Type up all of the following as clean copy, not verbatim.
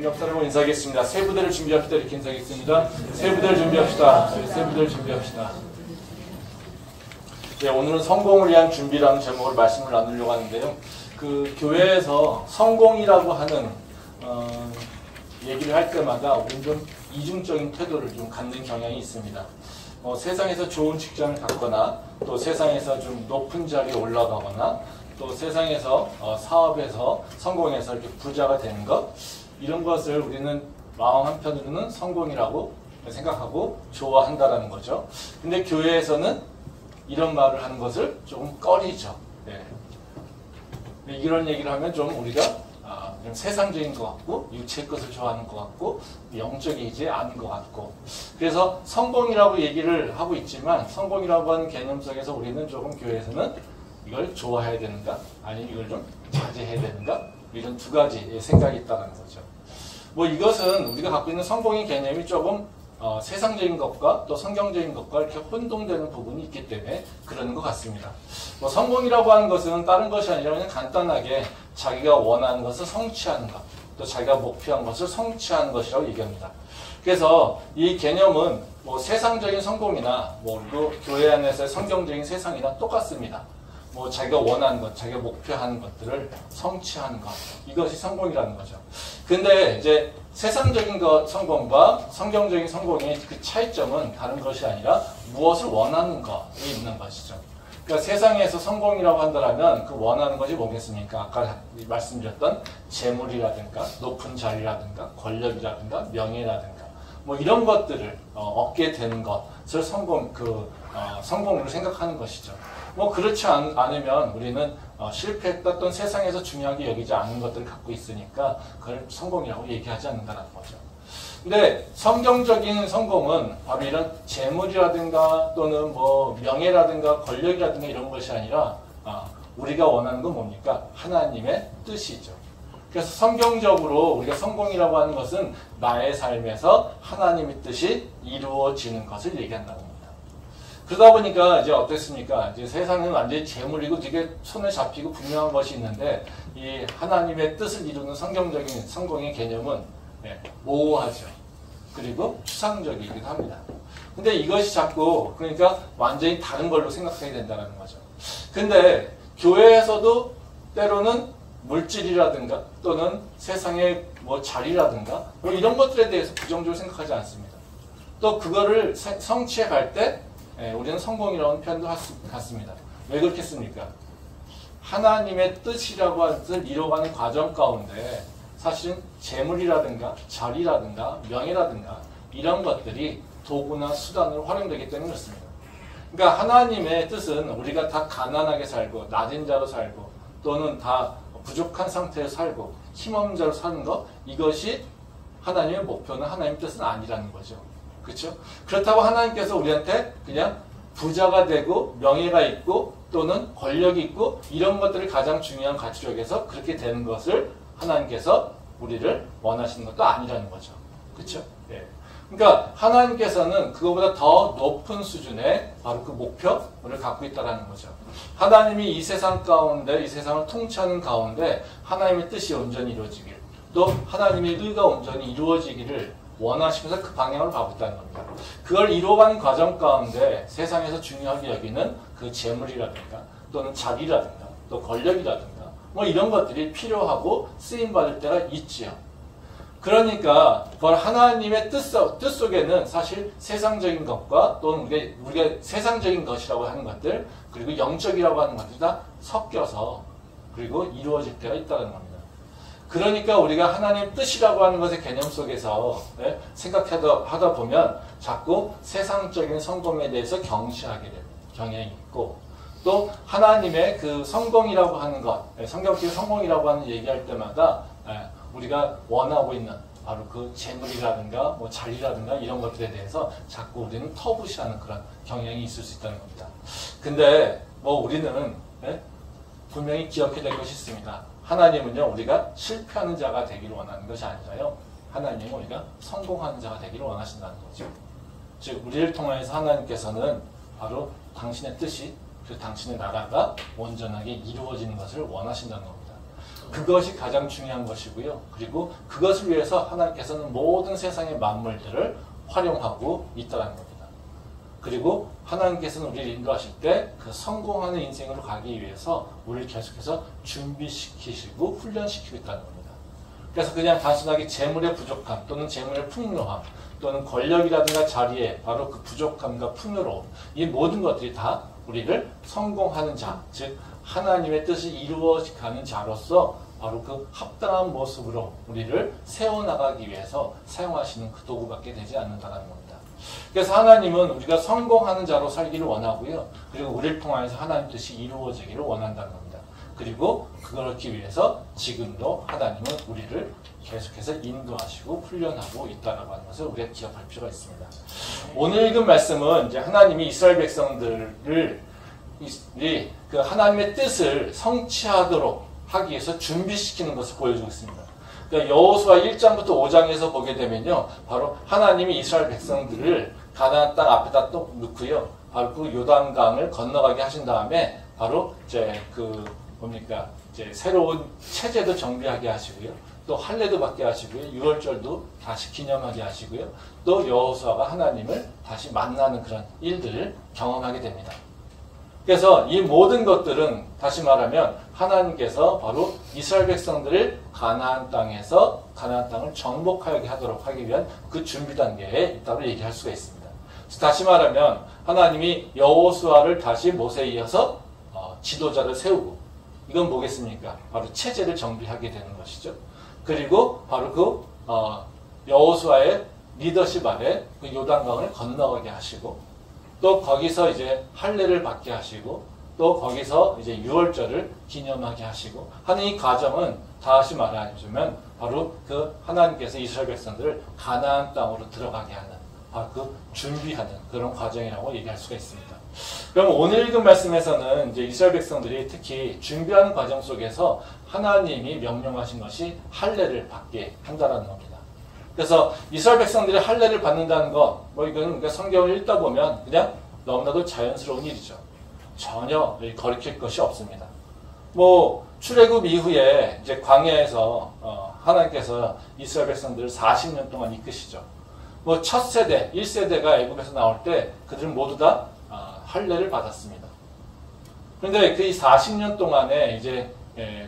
옆 사람을 인사하겠습니다. 세 부대를 준비합시다. 이렇게 인사하겠습니다. 세 부대를 준비합시다. 세 부대를 준비합시다. 네, 오늘은 성공을 위한 준비라는 제목으로 말씀을 나누려고 하는데요. 그 교회에서 성공이라고 하는 얘기를 할 때마다 우리는 좀 이중적인 태도를 좀 갖는 경향이 있습니다. 세상에서 좋은 직장을 갖거나 또 세상에서 좀 높은 자리에 올라가거나 또 세상에서 사업에서 성공해서 이렇게 부자가 되는 것, 이런 것을 우리는 마음 한편으로는 성공이라고 생각하고 좋아한다라는 거죠. 근데 교회에서는 이런 말을 하는 것을 조금 꺼리죠. 네. 이런 얘기를 하면 좀 우리가 좀 세상적인 것 같고 육체의 것을 좋아하는 것 같고 영적이지 않은 것 같고, 그래서 성공이라고 얘기를 하고 있지만 성공이라고 하는 개념 속에서 우리는 조금 교회에서는 이걸 좋아해야 되는가 아니면 이걸 좀 자제해야 되는가, 이런 두 가지의 생각이 있다는 거죠. 이것은 우리가 갖고 있는 성공의 개념이 조금 세상적인 것과 또 성경적인 것과 이렇게 혼동되는 부분이 있기 때문에 그러는 것 같습니다. 성공이라고 하는 것은 다른 것이 아니라 그냥 간단하게 자기가 원하는 것을 성취하는 것, 또 자기가 목표한 것을 성취하는 것이라고 얘기합니다. 그래서 이 개념은 세상적인 성공이나 그리고 교회 안에서의 성경적인 세상이나 똑같습니다. 자기가 원하는 것, 자기가 목표하는 것들을 성취하는 것, 이것이 성공이라는 거죠. 근데 이제 세상적인 성공과 성경적인 성공의 그 차이점은 다른 것이 아니라 무엇을 원하는 것에 있는 것이죠. 그러니까 세상에서 성공이라고 한다면 그 원하는 것이 뭐겠습니까? 아까 말씀드렸던 재물이라든가 높은 자리라든가 권력이라든가 명예라든가 이런 것들을 얻게 되는 것을 성공으로 생각하는 것이죠. 그렇지 않으면 우리는 실패했다 또는 세상에서 중요하게 여기지 않는 것들을 갖고 있으니까 그걸 성공이라고 얘기하지 않는다는 거죠. 근데 성경적인 성공은 바로 이런 재물이라든가 또는 명예라든가 권력이라든가 이런 것이 아니라 우리가 원하는 건 뭡니까? 하나님의 뜻이죠. 그래서 성경적으로 우리가 성공이라고 하는 것은 나의 삶에서 하나님의 뜻이 이루어지는 것을 얘기한다는 겁니다. 그러다 보니까 이제 어땠습니까? 이제 세상은 완전히 재물이고 되게 손에 잡히고 분명한 것이 있는데 이 하나님의 뜻을 이루는 성경적인 성공의 개념은 모호하죠. 그리고 추상적이기도 합니다. 근데 이것이 자꾸 그러니까 완전히 다른 걸로 생각해야 된다는 거죠. 근데 교회에서도 때로는 물질이라든가 또는 세상의 자리라든가 이런 것들에 대해서 부정적으로 생각하지 않습니다. 또 그거를 성취해 갈 때 우리는 성공이라는 표현도 갖습니다. 왜 그렇겠습니까? 하나님의 뜻이라고 하는 뜻을 이뤄가는 과정 가운데 사실은 재물이라든가 자리라든가 명예라든가 이런 것들이 도구나 수단으로 활용되기 때문에 그렇습니다. 그러니까 하나님의 뜻은 우리가 다 가난하게 살고 낮은 자로 살고 또는 다 부족한 상태로 살고 힘없는 자로 사는 것, 이것이 하나님의 목표는 하나님의 뜻은 아니라는 거죠. 그렇죠? 그렇다고 하나님께서 우리한테 그냥 부자가 되고 명예가 있고 또는 권력이 있고 이런 것들을 가장 중요한 가치로 여겨서 그렇게 되는 것을 하나님께서 우리를 원하시는 것도 아니라는 거죠. 그렇죠? 예. 그러니까 하나님께서는 그거보다 더 높은 수준의 바로 그 목표를 갖고 있다는 거죠. 하나님이 이 세상 가운데, 이 세상을 통치하는 가운데 하나님의 뜻이 온전히 이루어지길, 또 하나님의 의가 온전히 이루어지기를 원하시면서 그 방향을 가고 있다는 겁니다. 그걸 이루어가는 과정 가운데 세상에서 중요하게 여기는 그 재물이라든가 또는 자기라든가 또 권력이라든가 이런 것들이 필요하고 쓰임받을 때가 있지요. 그러니까 그걸 하나님의 뜻 속에는 사실 세상적인 것과 또는 우리가 세상적인 것이라고 하는 것들 그리고 영적이라고 하는 것들이 다 섞여서 그리고 이루어질 때가 있다는 겁니다. 그러니까 우리가 하나님 뜻이라고 하는 것의 개념 속에서 생각하다 보면 자꾸 세상적인 성공에 대해서 경시하게 되는 경향이 있고, 또 하나님의 그 성공이라고 하는 것, 성경적인 성공이라고 하는 얘기할 때마다 우리가 원하고 있는 바로 그 재물이라든가 자리라든가 이런 것들에 대해서 자꾸 우리는 터부시하는 그런 경향이 있을 수 있다는 겁니다. 근데 우리는 분명히 기억해야 될 것이 있습니다. 하나님은요, 우리가 실패하는 자가 되기를 원하는 것이 아니라요, 하나님은 우리가 성공하는 자가 되기를 원하신다는 거죠. 즉 우리를 통해서 하나님께서는 바로 당신의 뜻이, 그 당신의 나라가 온전하게 이루어지는 것을 원하신다는 겁니다. 그것이 가장 중요한 것이고요. 그리고 그것을 위해서 하나님께서는 모든 세상의 만물들을 활용하고 있다는 겁니다. 그리고 하나님께서는 우리를 인도하실 때 그 성공하는 인생으로 가기 위해서 우리를 계속해서 준비시키시고 훈련시키고 있다는 겁니다. 그래서 그냥 단순하게 재물의 부족함 또는 재물의 풍요함 또는 권력이라든가 자리에 바로 그 부족함과 풍요로움 이 모든 것들이 다 우리를 성공하는 자, 즉 하나님의 뜻이 이루어가는 자로서 바로 그 합당한 모습으로 우리를 세워나가기 위해서 사용하시는 그 도구밖에 되지 않는다는 겁니다. 그래서 하나님은 우리가 성공하는 자로 살기를 원하고요. 그리고 우리를 통하여서 하나님 뜻이 이루어지기를 원한다는 겁니다. 그리고 그렇기 위해서 지금도 하나님은 우리를 계속해서 인도하시고 훈련하고 있다고 하는 것을 우리가 기억할 필요가 있습니다. 오늘 읽은 말씀은 이제 하나님이 이스라엘 백성들을 그 하나님의 뜻을 성취하도록 하기 위해서 준비시키는 것을 보여주고 있습니다. 그러니까 여호수아 1장부터 5장에서 보게 되면요, 바로 하나님이 이스라엘 백성들을 가나안 땅 앞에다 또 놓고요, 바로 그 요단강을 건너가게 하신 다음에 바로 이제 이제 새로운 체제도 정비하게 하시고요, 또 할례도 받게 하시고요, 유월절도 다시 기념하게 하시고요, 또 여호수아가 하나님을 다시 만나는 그런 일들을 경험하게 됩니다. 그래서 이 모든 것들은 다시 말하면 하나님께서 바로 이스라엘 백성들을 가나안 땅에서 가나안 땅을 정복하게 하도록 하기 위한 그 준비 단계에 있다고 얘기할 수가 있습니다. 그래서 다시 말하면 하나님이 여호수아를 다시 모세에 이어서 지도자를 세우고, 이건 뭐겠습니까? 바로 체제를 정비하게 되는 것이죠. 그리고 바로 그 여호수아의 리더십 아래 그 요단강을 건너가게 하시고, 또 거기서 이제 할례를 받게 하시고, 또 거기서 이제 유월절을 기념하게 하시고 하는 이 과정은 다시 말하자면 바로 그 하나님께서 이스라엘 백성들을 가나안 땅으로 들어가게 하는 바로 그 준비하는 그런 과정이라고 얘기할 수가 있습니다. 그럼 오늘 읽은 말씀에서는 이제 이스라엘 백성들이 특히 준비하는 과정 속에서 하나님이 명령하신 것이 할례를 받게 한다라는 겁니다. 그래서 이스라엘 백성들이 할례를 받는다는 것, 이건 성경을 읽다 보면 그냥 너무나도 자연스러운 일이죠. 전혀 거리킬 것이 없습니다. 출애굽 이후에 이제 광야에서 하나님께서 이스라엘 백성들을 40년 동안 이끄시죠. 첫 세대, 1세대가 애굽에서 나올 때 그들은 모두 다 할례를 받았습니다. 그런데 그 40년 동안에 이제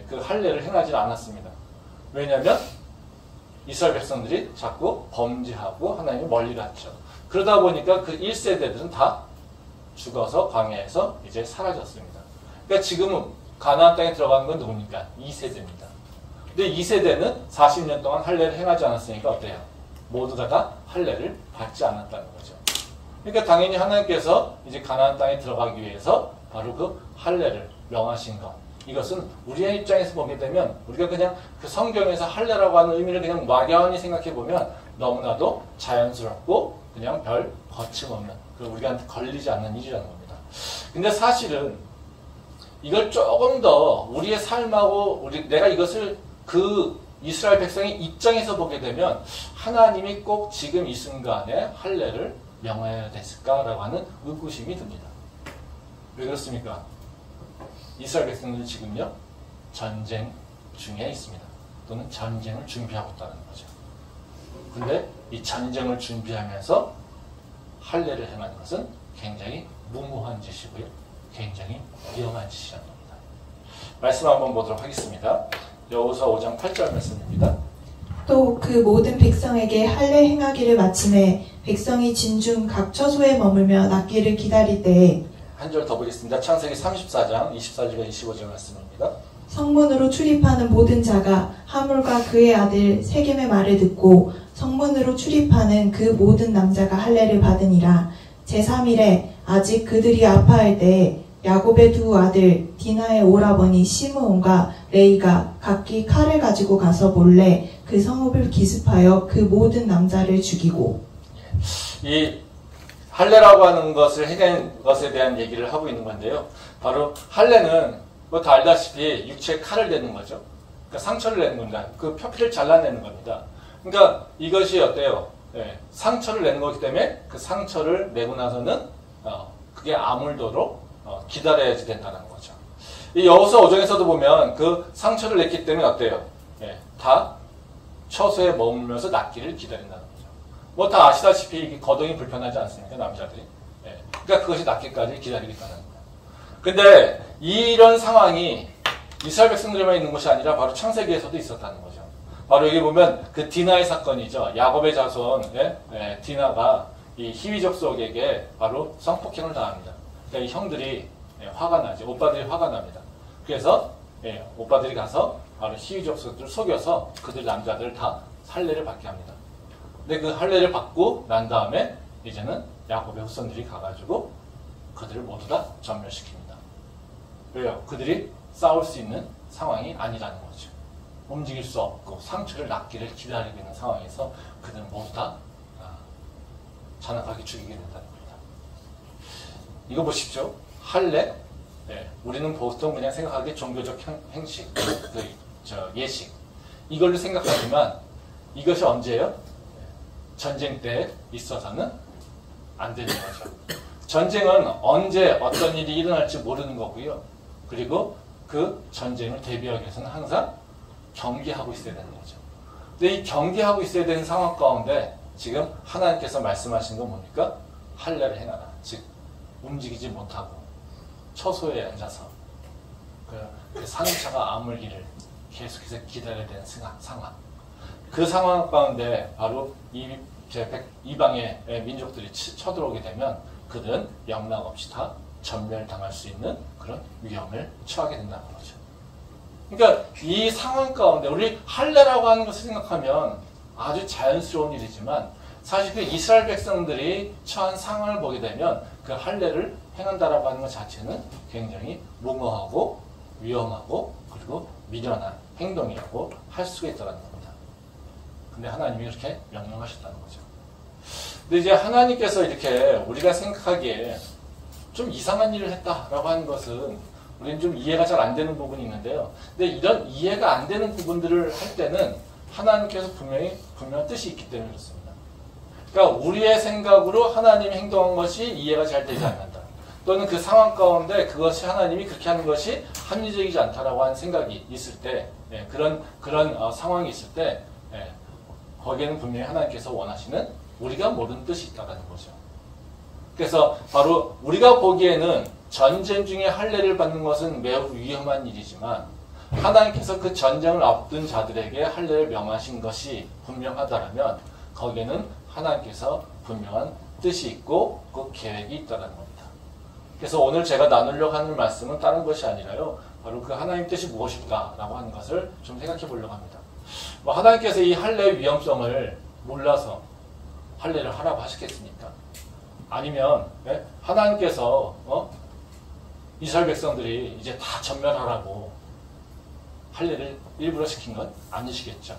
그 할례를 행하지 않았습니다. 왜냐하면 이스라엘 백성들이 자꾸 범죄하고 하나님이 멀리 갔죠. 그러다 보니까 그 1세대들은 다 죽어서 광야에서 이제 사라졌습니다. 그러니까 지금은 가나안 땅에 들어간 건 누굽니까? 2세대입니다. 근데 2세대는 40년 동안 할례를 행하지 않았으니까 어때요? 모두가 다 할례를 받지 않았다는 거죠. 그러니까 당연히 하나님께서 이제 가나안 땅에 들어가기 위해서 바로 그 할례를 명하신 것. 이것은 우리의 입장에서 보게 되면 우리가 그냥 그 성경에서 할례라고 하는 의미를 그냥 막연히 생각해 보면 너무나도 자연스럽고 그냥 별 거침없는, 우리가 걸리지 않는 일이라는 겁니다. 근데 사실은 이걸 조금 더 우리의 삶하고 내가 이것을 그 이스라엘 백성의 입장에서 보게 되면 하나님이 꼭 지금 이 순간에 할례를 명해야 됐을까라고 하는 의구심이 듭니다. 왜 그렇습니까? 이스라엘 백성들은 지금요, 전쟁 중에 있습니다. 또는 전쟁을 준비하고 있다는 거죠. 근데 이 전쟁을 준비하면서 할례를 행하는 것은 굉장히 무모한 짓이고요, 굉장히 위험한 짓이라는 겁니다. 말씀 한번 보도록 하겠습니다. 여호수아 5장 8절 말씀입니다. 또 그 모든 백성에게 할례 행하기를 마침에 백성이 진중 각 처소에 머물며 낫기를 기다릴 때에, 한 절 더 보겠습니다. 창세기 34장 24절과 25절 말씀입니다. 성문으로 출입하는 모든 자가 하물과 그의 아들 세겜의 말을 듣고 성문으로 출입하는 그 모든 남자가 할례를 받으니라. 제3일에 아직 그들이 아파할 때에 야곱의 두 아들 디나의 오라버니 시므온과 레이가 각기 칼을 가지고 가서 몰래 그 성읍을 기습하여 그 모든 남자를 죽이고. 이 할례라고 하는 것을 해낸 것에 대한 얘기를 하고 있는 건데요. 바로 할례는 다 알다시피 육체에 칼을 내는 거죠. 그러니까 상처를 내는 겁니다. 그 표피를 잘라내는 겁니다. 그러니까 이것이 어때요? 상처를 내는 거기 때문에 그 상처를 내고 나서는 그게 아물도록 기다려야지 된다는 거죠. 이 여호수아 5장에서도 보면 그 상처를 냈기 때문에 어때요? 예, 다 처소에 머물면서 낫기를 기다린다는 거죠. 뭐 다 아시다시피 거동이 불편하지 않습니까? 남자들이. 예, 그러니까 그것이 낫기까지 기다리겠다는 거예요. 근데 이런 상황이 이스라엘 백성들에만 있는 것이 아니라 바로 창세기에서도 있었다는 거죠. 바로 여기 보면 그 디나의 사건이죠. 야곱의 자손 디나가 이 히위족 속에게 바로 성폭행을 당합니다. 그러니까 이 형들이 화가 나죠. 오빠들이 화가 납니다. 그래서 오빠들이 가서 바로 히위족 속들을 속여서 그들 남자들을 다 할례를 받게 합니다. 근데 그 할례를 받고 난 다음에 이제는 야곱의 후손들이 가가지고 그들을 모두 다 전멸시킵니다. 왜요? 그들이 싸울 수 있는 상황이 아니라는 거죠. 움직일 수 없고 상처를 낫기를 기다리고 있는 상황에서 그들은 모두 다 잔악하게 죽이게 된다는 겁니다. 이거 보십시오. 할례. 우리는 보통 그냥 생각하기에 종교적 행식, 예식. 이걸로 생각하지만 이것이 언제예요? 전쟁 때 있어서는 안 되는 거죠. 전쟁은 언제 어떤 일이 일어날지 모르는 거고요. 그리고 그 전쟁을 대비하기 위해서는 항상 경계하고 있어야 되는 거죠. 근데 이 경계하고 있어야 되는 상황 가운데 지금 하나님께서 말씀하신 건 뭡니까? 할례를 행하라. 즉 움직이지 못하고 처소에 앉아서 그 상처가 아물기를 계속해서 기다려야 되는 상황. 그 상황 가운데 바로 이방의 민족들이 쳐들어오게 되면 그들은 영락 없이 다 전멸당할 수 있는 그런 위험을 처하게 된다는 거죠. 그러니까 이 상황 가운데 우리 할례라고 하는 것을 생각하면 아주 자연스러운 일이지만 사실 그 이스라엘 백성들이 처한 상황을 보게 되면 그 할례를 행한다라고 하는 것 자체는 굉장히 무모하고 위험하고 그리고 미련한 행동이라고 할 수가 있다는 겁니다. 근데 하나님이 이렇게 명령하셨다는 거죠. 근데 이제 하나님께서 이렇게 우리가 생각하기에 좀 이상한 일을 했다라고 하는 것은 우리는 좀 이해가 잘 안 되는 부분이 있는데요. 근데 이런 이해가 안 되는 부분들을 할 때는 하나님께서 분명한 뜻이 있기 때문에 그렇습니다. 그러니까 우리의 생각으로 하나님이 행동한 것이 이해가 잘 되지 않는다. 또는 그 상황 가운데 그것이 하나님이 그렇게 하는 것이 합리적이지 않다라고 하는 생각이 있을 때, 그런 상황이 있을 때, 거기에는 분명히 하나님께서 원하시는 우리가 모르는 뜻이 있다는 거죠. 그래서 바로 우리가 보기에는 전쟁 중에 할례를 받는 것은 매우 위험한 일이지만 하나님께서 그 전쟁을 앞둔 자들에게 할례를 명하신 것이 분명하다면 거기에는 하나님께서 분명한 뜻이 있고 그 계획이 있다는 겁니다. 그래서 오늘 제가 나누려고 하는 말씀은 다른 것이 아니라요. 바로 그 하나님 뜻이 무엇일까라고 하는 것을 좀 생각해 보려고 합니다. 하나님께서 이 할례의 위험성을 몰라서 할례를 하라고 하셨겠습니까? 아니면 하나님께서 이스라엘 백성들이 이제 다 전멸하라고 할례를 일부러 시킨 건 아니시겠죠.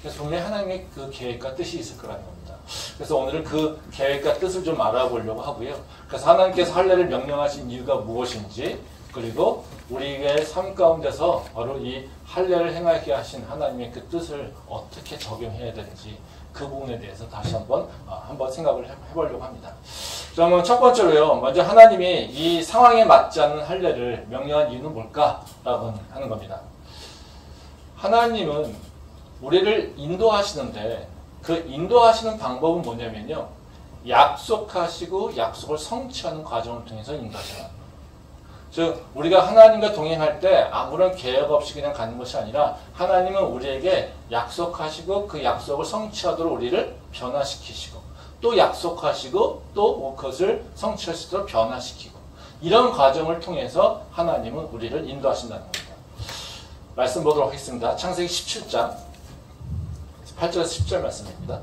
그래서 분명히 하나님의 그 계획과 뜻이 있을 거라는 겁니다. 그래서 오늘은 그 계획과 뜻을 좀 알아보려고 하고요. 그래서 하나님께서 할례를 명령하신 이유가 무엇인지, 그리고 우리의 삶 가운데서 바로 이 할례를 행하게 하신 하나님의 그 뜻을 어떻게 적용해야 되는지 그 부분에 대해서 다시 한번 생각을 해보려고 합니다. 그러면 첫 번째로요. 먼저 하나님이 이 상황에 맞지 않는 할례를 명령한 이유는 뭘까라고 하는 겁니다. 하나님은 우리를 인도하시는데 그 인도하시는 방법은 뭐냐면요. 약속하시고 약속을 성취하는 과정을 통해서 인도하시는. 즉 우리가 하나님과 동행할 때 아무런 계획 없이 그냥 가는 것이 아니라 하나님은 우리에게 약속하시고 그 약속을 성취하도록 우리를 변화시키시고 또 약속하시고 또 그것을 성취할 수 있도록 변화시키고 이런 과정을 통해서 하나님은 우리를 인도하신다는 겁니다. 말씀 보도록 하겠습니다. 창세기 17장 8절에서 10절 말씀입니다.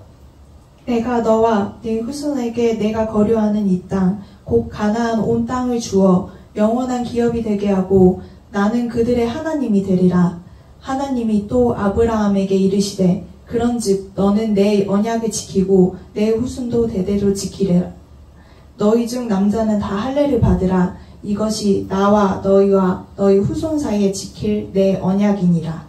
내가 너와 네 후손에게 내가 거류하는 이 땅 곧 가나안 온 땅을 주어 영원한 기업이 되게 하고 나는 그들의 하나님이 되리라. 하나님이 또 아브라함에게 이르시되 그런즉 너는 내 언약을 지키고 내 후손도 대대로 지키리라. 너희 중 남자는 다 할례를 받으라. 이것이 나와 너희와 너희 후손 사이에 지킬 내 언약이니라.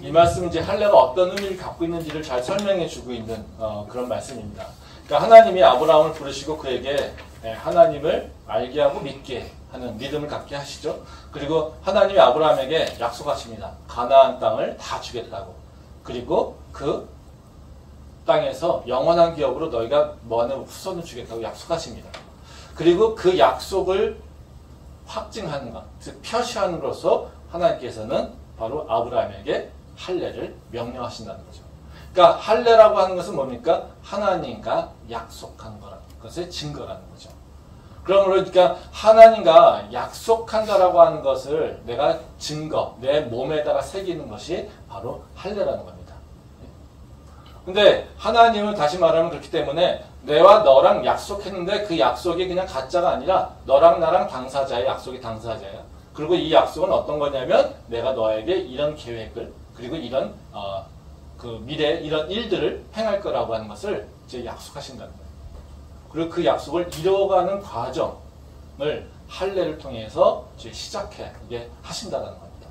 이 말씀은 이제 할례가 어떤 의미를 갖고 있는지를 잘 설명해 주고 있는 그런 말씀입니다. 그러니까 하나님이 아브라함을 부르시고 그에게 하나님을 알게 하고 믿게 하는 믿음을 갖게 하시죠. 그리고 하나님이 아브라함에게 약속하십니다. 가나안 땅을 다 주겠다고. 그리고 그 땅에서 영원한 기업으로 너희가 뭐하는 후손을 주겠다고 약속하십니다. 그리고 그 약속을 확증하는 것, 즉 표시함으로써 하나님께서는 바로 아브라함에게 할례를 명령하신다는 거죠. 그러니까 할례라고 하는 것은 뭡니까? 하나님과 약속한 거라는 것의 증거라는 거죠. 그러니까 하나님과 약속한다라고 하는 것을 내가 증거, 내 몸에다가 새기는 것이 바로 할례라는 겁니다. 근데 하나님은 다시 말하면 그렇기 때문에 내와 너랑 약속했는데 그 약속이 그냥 가짜가 아니라 너랑 나랑 당사자의 약속이 당사자야. 그리고 이 약속은 어떤 거냐면 내가 너에게 이런 계획을 그리고 이런 그 미래에 이런 일들을 행할 거라고 하는 것을 이제 약속하신다는 거예요. 그리고 그 약속을 이뤄가는 과정을 할례를 통해서 이제 시작하게 하신다는 겁니다.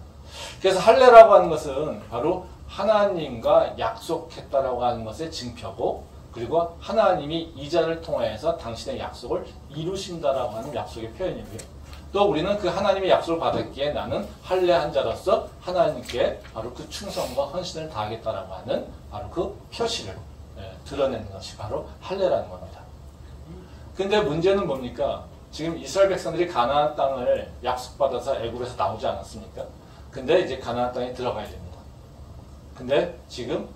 그래서 할례라고 하는 것은 바로 하나님과 약속했다라고 하는 것의 증표고, 그리고 하나님이 이 자를 통해서 당신의 약속을 이루신다라고 하는 약속의 표현이고요. 또 우리는 그 하나님의 약속을 받았기에 나는 할례한 자로서 하나님께 바로 그 충성과 헌신을 다하겠다라고 하는 바로 그 표시를 드러내는 것이 바로 할례라는 겁니다. 근데 문제는 뭡니까? 지금 이스라엘 백성들이 가나안 땅을 약속받아서 애굽에서 나오지 않았습니까? 근데 이제 가나안 땅에 들어가야 됩니다. 근데 지금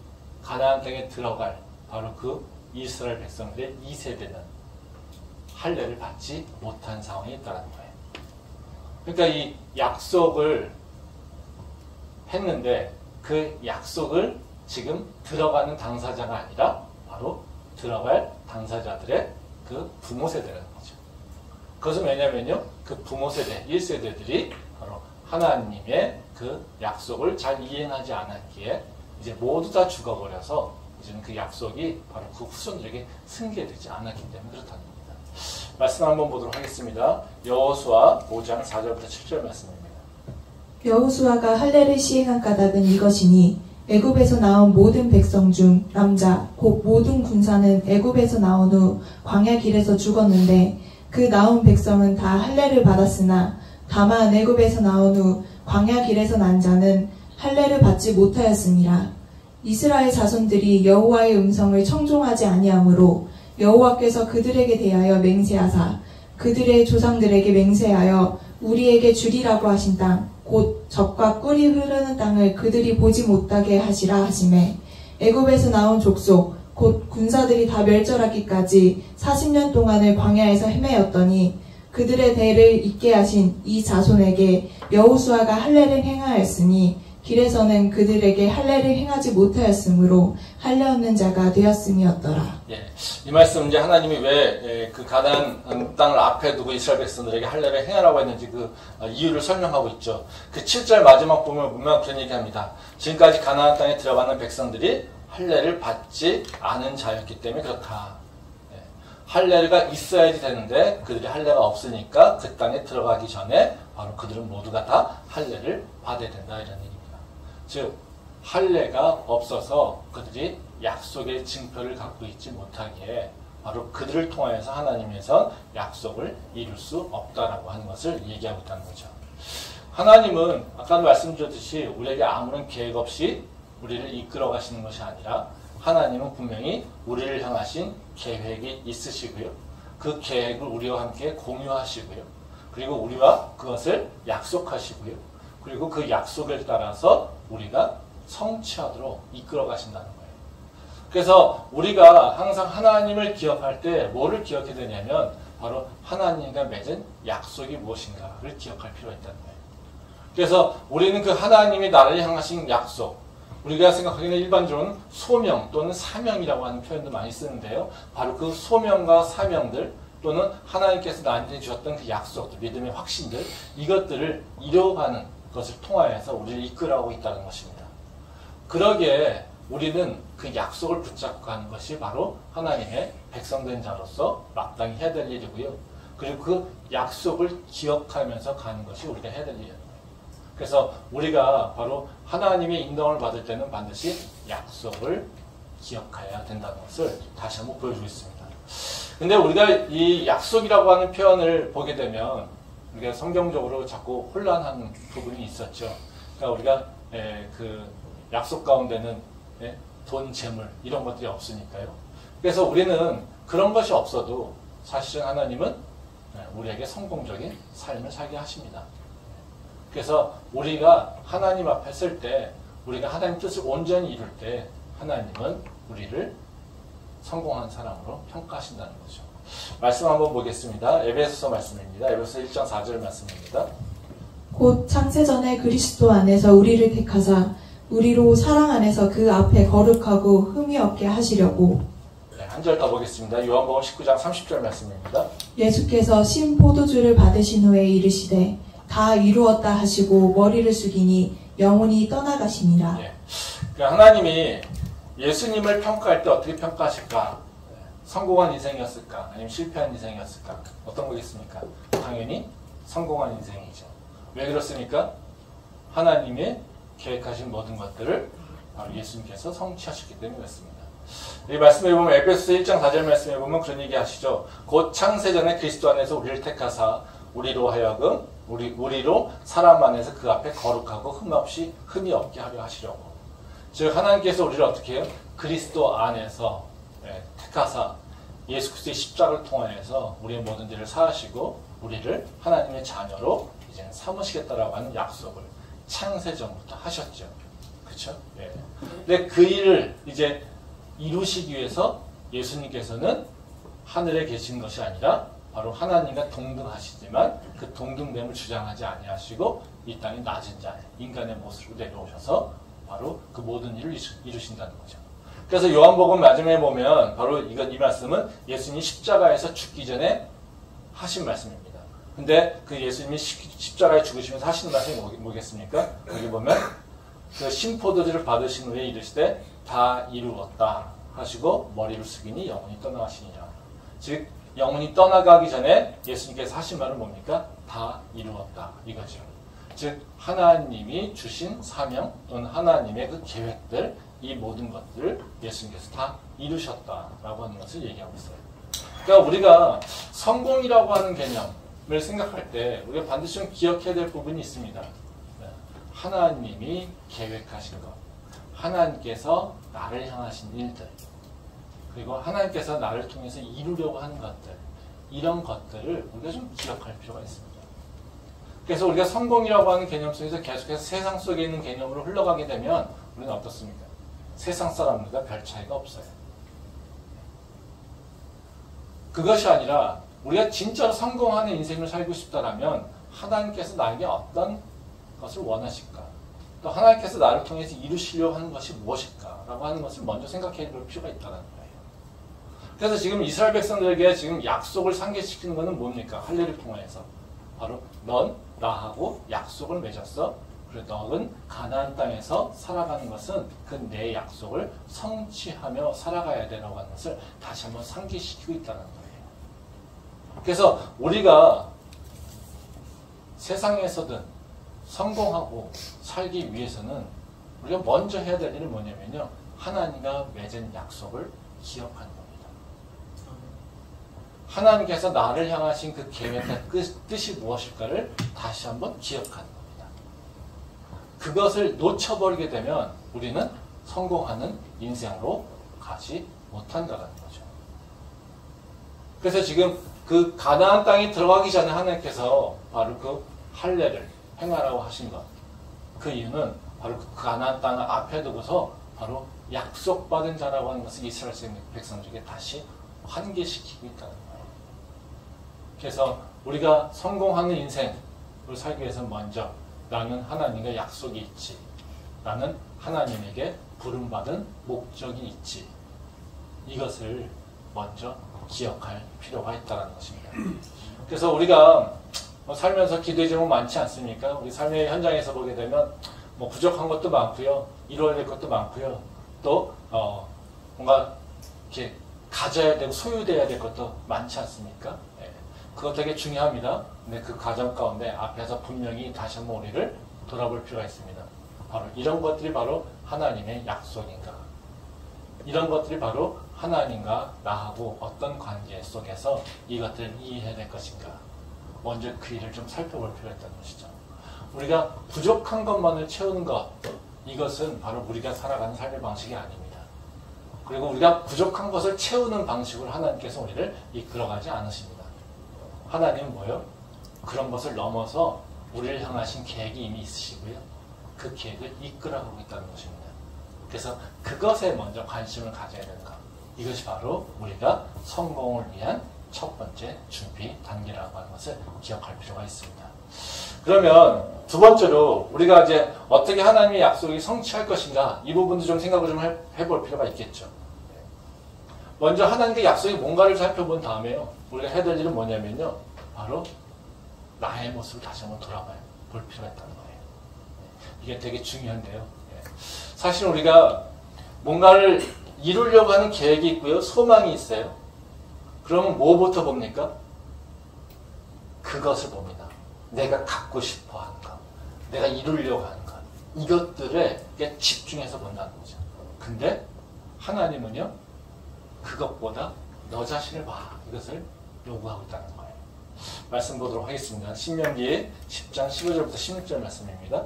가나안 땅에 들어갈 바로 그 이스라엘 백성들의 2세대는 할례를 받지 못한 상황이 있다는 거예요. 그러니까 이 약속을 했는데 그 약속을 지금 들어가는 당사자가 아니라 바로 들어갈 당사자들의 그 부모 세대라는 거죠. 그것은 왜냐면요, 그 부모 세대, 1세대들이 바로 하나님의 그 약속을 잘 이행하지 않았기에 이제 모두 다 죽어버려서 이제는 그 약속이 바로 그 후손들에게 승계되지 않았기 때문에 그렇다는 겁니다. 말씀 한번 보도록 하겠습니다. 여호수아 5장 4절부터 7절 말씀입니다. 여호수아가 할례를 시행한 까닭은 이것이니 애굽에서 나온 모든 백성 중 남자 곧 모든 군사는 애굽에서 나온 후 광야 길에서 죽었는데 그 나온 백성은 다 할례를 받았으나 다만 애굽에서 나온 후 광야 길에서 난 자는 할례를 받지 못하였습니다. 이스라엘 자손들이 여호와의 음성을 청종하지 아니하므로 여호와께서 그들에게 대하여 맹세하사 그들의 조상들에게 맹세하여 우리에게 주리라고 하신 땅 곧 젖과 꿀이 흐르는 땅을 그들이 보지 못하게 하시라 하시매 애굽에서 나온 족속 곧 군사들이 다 멸절하기까지 40년 동안을 광야에서 헤매었더니 그들의 대를 잇게 하신 이 자손에게 여호수아가 할례를 행하였으니 길에서는 그들에게 할례를 행하지 못하였으므로 할례 없는 자가 되었음이었더라. 예, 이 말씀 이제 하나님이 왜 그 가나안 땅을 앞에 두고 이스라엘 백성들에게 할례를 행하라고 했는지 그 이유를 설명하고 있죠. 그 7절 마지막 보면 그런 얘기합니다. 지금까지 가나안 땅에 들어가는 백성들이 할례를 받지 않은 자였기 때문에 그렇다. 예, 할례가 있어야지 되는데 그들이 할례가 없으니까 그 땅에 들어가기 전에 바로 그들은 모두가 다 할례를 받아야 된다 이런 얘기입니다. 즉 할례가 없어서 그들이 약속의 증표를 갖고 있지 못하기에 바로 그들을 통해서 하나님에서 약속을 이룰 수 없다라고 하는 것을 얘기하고 있다는 거죠. 하나님은 아까도 말씀드렸듯이 우리에게 아무런 계획 없이 우리를 이끌어 가시는 것이 아니라 하나님은 분명히 우리를 향하신 계획이 있으시고요. 그 계획을 우리와 함께 공유하시고요. 그리고 우리와 그것을 약속하시고요. 그리고 그 약속을 따라서 우리가 성취하도록 이끌어 가신다는 거예요. 그래서 우리가 항상 하나님을 기억할 때 뭐를 기억해야 되냐면 바로 하나님과 맺은 약속이 무엇인가를 기억할 필요가 있다는 거예요. 그래서 우리는 그 하나님이 나를 향하신 약속, 우리가 생각하기에는 일반적으로는 소명 또는 사명이라고 하는 표현도 많이 쓰는데요. 바로 그 소명과 사명들 또는 하나님께서 나한테 주셨던 그 약속들, 믿음의 확신들, 이것들을 이뤄가는 것을 통하여서 우리를 이끌어가고 있다는 것입니다. 그러기에 우리는 그 약속을 붙잡고 가는 것이 바로 하나님의 백성된 자로서 마땅히 해야 될 일이고요. 그리고 그 약속을 기억하면서 가는 것이 우리가 해야 될 일이에요. 그래서 우리가 바로 하나님의 인도를 받을 때는 반드시 약속을 기억해야 된다는 것을 다시 한번 보여주고 있습니다. 근데 우리가 이 약속이라고 하는 표현을 보게 되면 우리가 성경적으로 자꾸 혼란하는 부분이 있었죠. 그러니까 우리가 그 약속 가운데는 돈, 재물 이런 것들이 없으니까요. 그래서 우리는 그런 것이 없어도 사실은 하나님은 우리에게 성공적인 삶을 살게 하십니다. 그래서 우리가 하나님 앞에 설 때, 우리가 하나님 뜻을 온전히 이룰 때 하나님은 우리를 성공한 사람으로 평가하신다는 거죠. 말씀 한번 보겠습니다. 에베소서 말씀입니다. 에베소서 1장 4절 말씀입니다. 곧 창세전에 그리스도 안에서 우리를 택하사 우리로 사랑 안에서 그 앞에 거룩하고 흠이 없게 하시려고. 네, 한 절 더 보겠습니다. 요한복음 19장 30절 말씀입니다. 예수께서 신 포도주를 받으신 후에 이르시되 다 이루었다 하시고 머리를 숙이니 영혼이 떠나가시니라. 네. 그러니까 하나님이 예수님을 평가할 때 어떻게 평가하실까? 성공한 인생이었을까? 아니면 실패한 인생이었을까? 어떤 거겠습니까? 당연히 성공한 인생이죠. 왜 그렇습니까? 하나님의 계획하신 모든 것들을 바로 예수님께서 성취하셨기 때문에 그렇습니다. 이 말씀에 보면 에베소서 1장 4절 말씀에 보면 그런 얘기 하시죠. 곧 창세전에 그리스도 안에서 우리를 택하사 우리로 하여금 우리로 사람 안에서 그 앞에 거룩하고 흠이 없게 하려 하시려고. 즉 하나님께서 우리를 어떻게 해요? 그리스도 안에서 택하사 예수 그리스도의 십자가를 통하여서 우리의 모든 일을 사하시고 우리를 하나님의 자녀로 이제 삼으시겠다라고 하는 약속을 창세전부터 하셨죠. 그렇죠? 예. 근데 그 일을 이제 이루시기 위해서 예수님께서는 하늘에 계신 것이 아니라 바로 하나님과 동등하시지만 그 동등됨을 주장하지 아니하시고 이 땅의 낮은 자, 인간의 모습으로 내려오셔서 바로 그 모든 일을 이루신다는 거죠. 그래서 요한복음 마지막에 보면 바로 이 말씀은 예수님이 십자가에서 죽기 전에 하신 말씀입니다. 근데 그 예수님이 십자가에 죽으시면서 하시는 말씀이 뭐겠습니까? 여기 보면 그 신포도주를 받으신 후에 이르시되 다 이루었다 하시고 머리를 숙이니 영혼이 떠나가시니라. 즉 영혼이 떠나가기 전에 예수님께서 하신 말은 뭡니까? 다 이루었다 이거죠. 즉 하나님이 주신 사명 또는 하나님의 그 계획들 이 모든 것들을 예수님께서 다 이루셨다라고 하는 것을 얘기하고 있어요. 그러니까 우리가 성공이라고 하는 개념을 생각할 때 우리가 반드시 좀 기억해야 될 부분이 있습니다. 하나님이 계획하신 것, 하나님께서 나를 향하신 일들, 그리고 하나님께서 나를 통해서 이루려고 하는 것들, 이런 것들을 우리가 좀 기억할 필요가 있습니다. 그래서 우리가 성공이라고 하는 개념 속에서 계속해서 세상 속에 있는 개념으로 흘러가게 되면 우리는 어떻습니까? 세상 사람들과 별 차이가 없어요. 그것이 아니라 우리가 진짜로 성공하는 인생을 살고 싶다면 하나님께서 나에게 어떤 것을 원하실까? 또 하나님께서 나를 통해서 이루시려고 하는 것이 무엇일까? 라고 하는 것을 먼저 생각해 볼 필요가 있다는 거예요. 그래서 지금 이스라엘 백성들에게 지금 약속을 상기시키는 것은 뭡니까? 할례를 통해서. 바로 넌 나하고 약속을 맺었어. 그래 너는 가나안 땅에서 살아가는 것은 그 내 약속을 성취하며 살아가야 되라고 하는 것을 다시 한번 상기시키고 있다는 거예요. 그래서 우리가 세상에서든 성공하고 살기 위해서는 우리가 먼저 해야 될 일은 뭐냐면요. 하나님과 맺은 약속을 기억하는 겁니다. 하나님께서 나를 향하신 그 계획과 뜻이 무엇일까를 다시 한번 기억하는 겁니다. 그것을 놓쳐버리게 되면 우리는 성공하는 인생으로 가지 못한다는 거죠. 그래서 지금 그 가나안 땅에 들어가기 전에 하나님께서 바로 그 할례를 행하라고 하신 것. 그 이유는 바로 그 가나안 땅을 앞에 두고서 바로 약속받은 자라고 하는 것을 이스라엘 백성들에게 다시 환기시키고 있다는 거예요. 그래서 우리가 성공하는 인생을 살기 위해서 먼저 나는 하나님과 약속이 있지. 나는 하나님에게 부름받은 목적이 있지. 이것을 먼저 기억할 필요가 있다는 것입니다. 그래서 우리가 살면서 기도의 제목 많지 않습니까? 우리 삶의 현장에서 보게 되면 부족한 것도 많고요. 이루어야 될 것도 많고요. 또 뭔가 이렇게 가져야 되고 소유돼야 될 것도 많지 않습니까? 그거 되게 중요합니다. 근데 그 과정 가운데 앞에서 분명히 다시 한번 우리를 돌아볼 필요가 있습니다. 바로 이런 것들이 바로 하나님의 약속인가? 이런 것들이 바로 하나님과 나하고 어떤 관계 속에서 이것들을 이해해야 될 것인가? 먼저 그 일을 좀 살펴볼 필요가 있다는 것이죠. 우리가 부족한 것만을 채우는 것, 이것은 바로 우리가 살아가는 삶의 방식이 아닙니다. 그리고 우리가 부족한 것을 채우는 방식으로 하나님께서 우리를 이끌어가지 않으십니다. 하나님은 뭐예요? 그런 것을 넘어서 우리를 향하신 계획이 이미 있으시고요. 그 계획을 이끌어가고 있다는 것입니다. 그래서 그것에 먼저 관심을 가져야 되는 것. 이것이 바로 우리가 성공을 위한 첫 번째 준비 단계라고 하는 것을 기억할 필요가 있습니다. 그러면 두 번째로 우리가 이제 어떻게 하나님의 약속이 성취할 것인가, 이 부분도 좀 생각을 좀 해볼 필요가 있겠죠. 먼저 하나님의 약속이 뭔가를 살펴본 다음에요, 우리가 해야 될 일은 뭐냐면요, 바로 나의 모습을 다시 한번 돌아볼 필요가 있다는 거예요. 이게 되게 중요한데요. 사실 우리가 뭔가를 이루려고 하는 계획이 있고요, 소망이 있어요. 그러면 뭐부터 봅니까? 그것을 봅니다. 내가 갖고 싶어 하는 것, 내가 이루려고 하는 것, 이것들에 집중해서 본다는 거죠. 근데 하나님은요, 그것보다 너 자신을 봐, 이것을 요구하고 있다는 거예요. 말씀 보도록 하겠습니다. 신명기 10장 15절부터 16절 말씀입니다.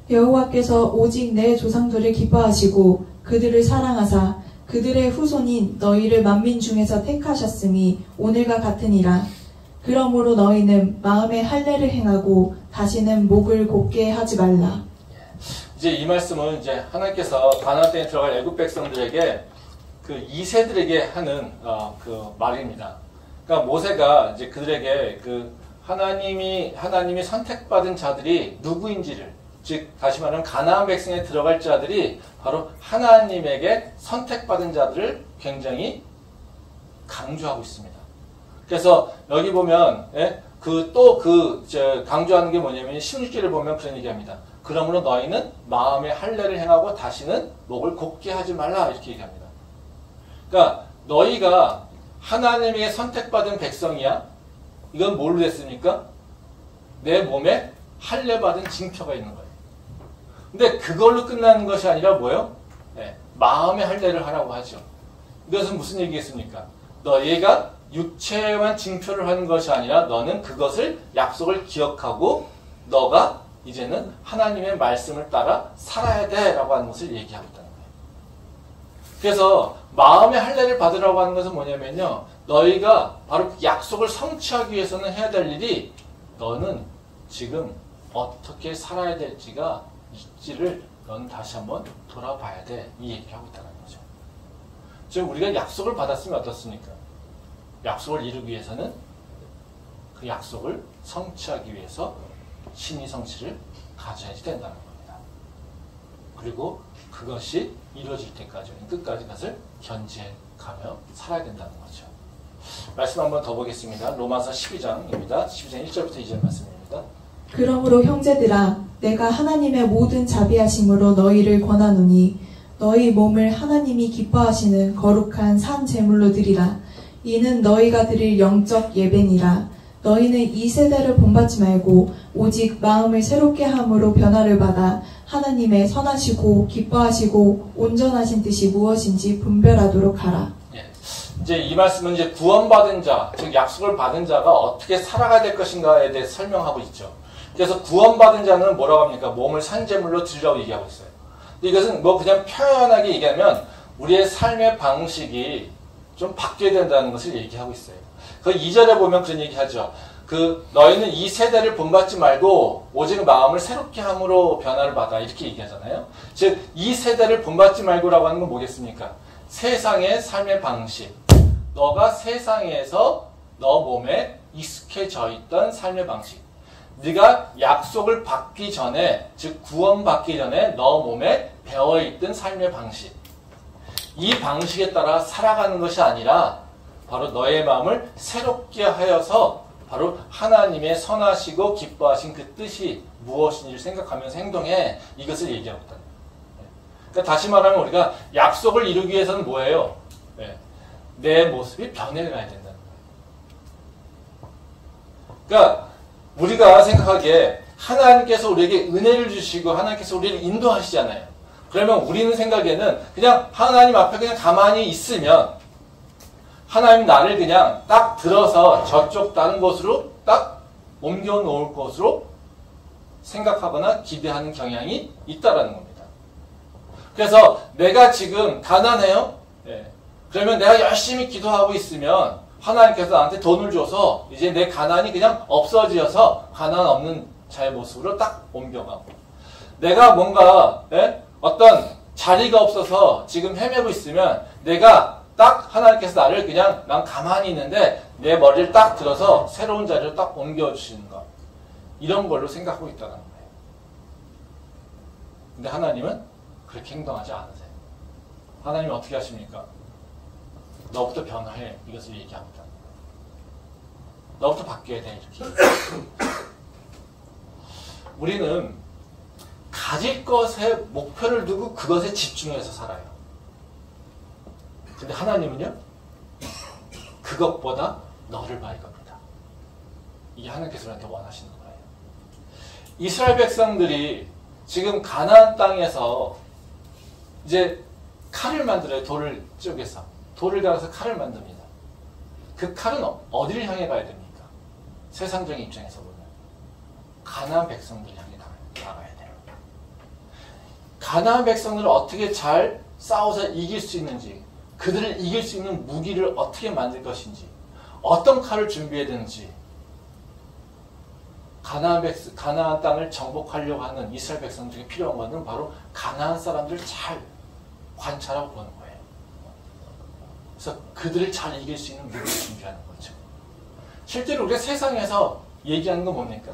여호와께서 오직 내 조상들을 기뻐하시고 그들을 사랑하사 그들의 후손인 너희를 만민 중에서 택하셨음이 오늘과 같으니라. 그러므로 너희는 마음에 할례를 행하고 다시는 목을 곧게 하지 말라. 이제 이 말씀은 이제 하나님께서 가나안 땅에 들어갈 애굽 백성들에게 그 2세들에게 하는 그 말입니다. 그러니까 모세가 이제 그들에게 그 하나님이 선택받은 자들이 누구인지를, 즉 다시 말하면 가나안 백성에 들어갈 자들이 바로 하나님에게 선택받은 자들을 굉장히 강조하고 있습니다. 그래서 여기 보면 강조하는 게 뭐냐면 16절을 보면 그런 얘기합니다. 그러므로 너희는 마음에 할례를 행하고 다시는 목을 곧게 하지 말라, 이렇게 얘기합니다. 그러니까 너희가 하나님에게 선택받은 백성이야. 이건 뭘로 됐습니까? 내 몸에 할례 받은 징표가 있는 거예요. 근데 그걸로 끝나는 것이 아니라 뭐예요? 마음의 할례를 하라고 하죠. 이것은 무슨 얘기겠습니까? 너희가 육체에만 징표를 하는 것이 아니라 너는 그것을, 약속을 기억하고 너가 이제는 하나님의 말씀을 따라 살아야 돼 라고 하는 것을 얘기하고 있다는 거예요. 그래서 마음의 할례를 받으라고 하는 것은 뭐냐면요, 너희가 바로 그 약속을 성취하기 위해서는 해야 될 일이, 너는 지금 어떻게 살아야 될지가 있지를 너는 다시 한번 돌아봐야 돼, 이 얘기하고 있다는 거죠. 지금 우리가 약속을 받았으면 어떻습니까? 약속을 이루기 위해서는 그 약속을 성취하기 위해서 신의 성취를 가져야지 된다는 겁니다. 그리고 그것이 이루어질 때까지, 끝까지 그것을 견지해가며 살아야 된다는 거죠. 말씀 한번 더 보겠습니다. 로마서 12장입니다. 12장 1절부터 2절 말씀입니다. 그러므로 형제들아, 내가 하나님의 모든 자비하심으로 너희를 권하노니 너희 몸을 하나님이 기뻐하시는 거룩한 산 제물로 드리라. 이는 너희가 드릴 영적 예배니라. 너희는 이 세대를 본받지 말고 오직 마음을 새롭게 함으로 변화를 받아 하나님의 선하시고 기뻐하시고 온전하신 뜻이 무엇인지 분별하도록 하라. 이제 이 말씀은 이제 구원받은 자, 즉 약속을 받은 자가 어떻게 살아가야 될 것인가에 대해서 설명하고 있죠. 그래서 구원받은 자는 뭐라고 합니까? 몸을 산제물로 드리라고 얘기하고 있어요. 근데 이것은 뭐 그냥 표현하게 얘기하면 우리의 삶의 방식이 좀 바뀌어야 된다는 것을 얘기하고 있어요. 그 2절에 보면 그런 얘기 하죠. 너희는 이 세대를 본받지 말고 오직 마음을 새롭게 함으로 변화를 받아, 이렇게 얘기하잖아요. 즉 이 세대를 본받지 말고라고 하는 건 뭐겠습니까? 세상의 삶의 방식, 너가 세상에서 너 몸에 익숙해져 있던 삶의 방식, 네가 약속을 받기 전에, 즉 구원받기 전에 너 몸에 배어있던 삶의 방식, 이 방식에 따라 살아가는 것이 아니라 바로 너의 마음을 새롭게 하여서 바로 하나님의 선하시고 기뻐하신 그 뜻이 무엇인지를 생각하면서 행동해, 이것을 얘기하고 있다. 그러니까 다시 말하면 우리가 약속을 이루기 위해서는 뭐예요? 내 모습이 변해가야 된다는 거예요. 그러니까 우리가 생각하기에 하나님께서 우리에게 은혜를 주시고 하나님께서 우리를 인도하시잖아요. 그러면 우리는 생각에는 그냥 하나님 앞에 그냥 가만히 있으면 하나님 나를 그냥 딱 들어서 저쪽 다른 곳으로 딱 옮겨 놓을 것으로 생각하거나 기대하는 경향이 있다라는 겁니다. 그래서 내가 지금 가난해요. 예. 그러면 내가 열심히 기도하고 있으면 하나님께서 나한테 돈을 줘서 이제 내 가난이 그냥 없어져서 가난 없는 자의 모습으로 딱 옮겨가고, 내가 뭔가 어떤 자리가 없어서 지금 헤매고 있으면 내가 딱 하나님께서 나를 그냥 난 가만히 있는데 내 머리를 딱 들어서 새로운 자리로 딱 옮겨주시는 것, 이런 걸로 생각하고 있다는 거예요. 근데 하나님은 그렇게 행동하지 않으세요. 하나님이 어떻게 하십니까? 너부터 변화해, 이것을 얘기합니다. 너부터 바뀌어야 돼, 이렇게. 우리는 가질 것에 목표를 두고 그것에 집중해서 살아요. 근데 하나님은요, 그것보다 너를 봐, 이겁니다. 이게 하나님께서 우리한테 원하시는 거예요. 이스라엘 백성들이 지금 가나안 땅에서 이제 칼을 만들어요. 돌을 쪼개서. 돌을 갈아서 칼을 만듭니다. 그 칼은 어디를 향해 가야 됩니까? 세상적인 입장에서 보면 가나안 백성들 향해 나가야 돼요. 가나안 백성들을 어떻게 잘 싸워서 이길 수 있는지, 그들을 이길 수 있는 무기를 어떻게 만들 것인지, 어떤 칼을 준비해야 되는지, 가나안 땅을 정복하려고 하는 이스라엘 백성들에게 필요한 것은 바로 가나안 사람들을 잘 관찰하고 보는 거예요. 그래서 그들을 잘 이길 수 있는 무기를 준비하는 거죠. 실제로 우리가 세상에서 얘기하는 건 뭡니까?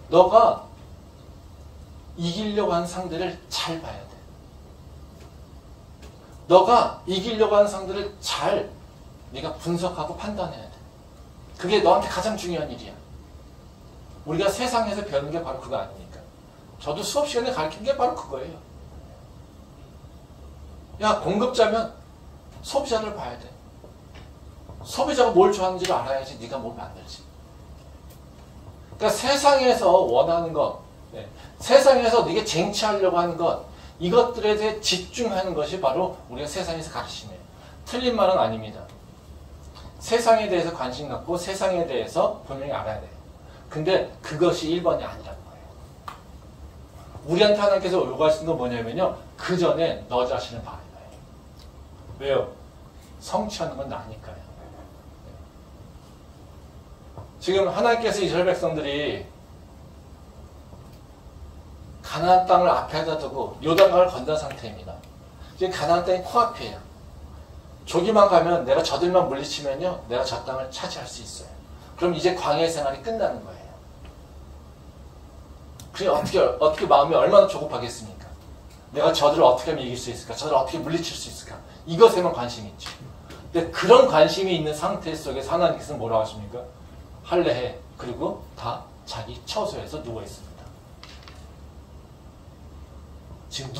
너가 이기려고 하는 상대를 잘 봐야 돼. 너가 이기려고 하는 상대를 잘 네가 분석하고 판단해야 돼. 그게 너한테 가장 중요한 일이야. 우리가 세상에서 배우는 게 바로 그거 아닙니까? 저도 수업 시간에 가르치는 게 바로 그거예요. 야, 공급자면 소비자를 봐야 돼. 소비자가 뭘 좋아하는지를 알아야지 네가 뭘 만들지. 그러니까 세상에서 원하는 것, 세상에서 네가 쟁취하려고 하는 것, 이것들에 대해 집중하는 것이 바로 우리가 세상에서 가르치는, 틀린 말은 아닙니다. 세상에 대해서 관심 갖고 세상에 대해서 분명히 알아야 돼요. 근데 그것이 1번이 아니라는 거예요. 우리한테 하나님께서 요구하시는 건 뭐냐면요, 그 전에 너 자신을 봐야 돼요. 왜요? 성취하는 건 나니까요. 지금 하나님께서 이스라엘 백성들이 가나안 땅을 앞에다 두고 요단강을 건넌 상태입니다. 지금 가나안 땅이 코앞이에요. 저기만 가면, 내가 저들만 물리치면요, 내가 저 땅을 차지할 수 있어요. 그럼 이제 광야 생활이 끝나는 거예요. 그게 어떻게 마음이 얼마나 조급하겠습니까? 내가 저들을 어떻게 하면 이길 수 있을까? 저들을 어떻게 물리칠 수 있을까? 이것에만 관심이 있죠. 근데 그런 관심이 있는 상태 속에서 하나님께서는 뭐라고 하십니까? 할례해. 그리고 다 자기 처소에서 누워있습니다. 지금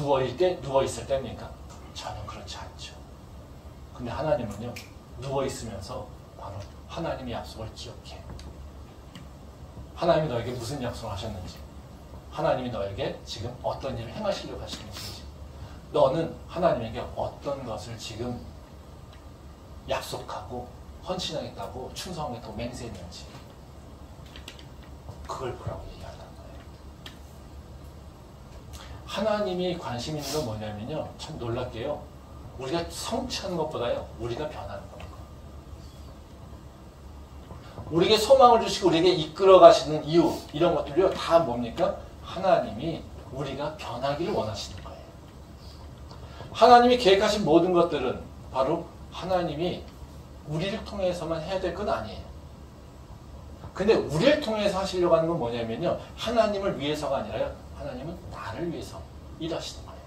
누워있을 때입니까? 전혀 그렇지 않죠. 근데 하나님은요, 누워있으면서 바로 하나님의 약속을 기억해. 하나님이 너에게 무슨 약속을 하셨는지, 하나님이 너에게 지금 어떤 일을 행하시려고 하시는지, 너는 하나님에게 어떤 것을 지금 약속하고 헌신하겠다고 충성하겠다고 맹세했는지, 그걸 보라고 얘기한다는 거예요. 하나님이 관심 있는 건 뭐냐면요, 참 놀랍게요, 우리가 성취하는 것보다요, 우리가 변하는 겁니다. 우리에게 소망을 주시고 우리에게 이끌어 가시는 이유, 이런 것들요 다 뭡니까? 하나님이 우리가 변하기를 원하시는 거예요. 하나님이 계획하신 모든 것들은 바로 하나님이 우리를 통해서만 해야 될 건 아니에요. 근데 우리를 통해서 하시려고 하는 건 뭐냐면요, 하나님을 위해서가 아니라요, 하나님은 나를 위해서 일하시는 거예요.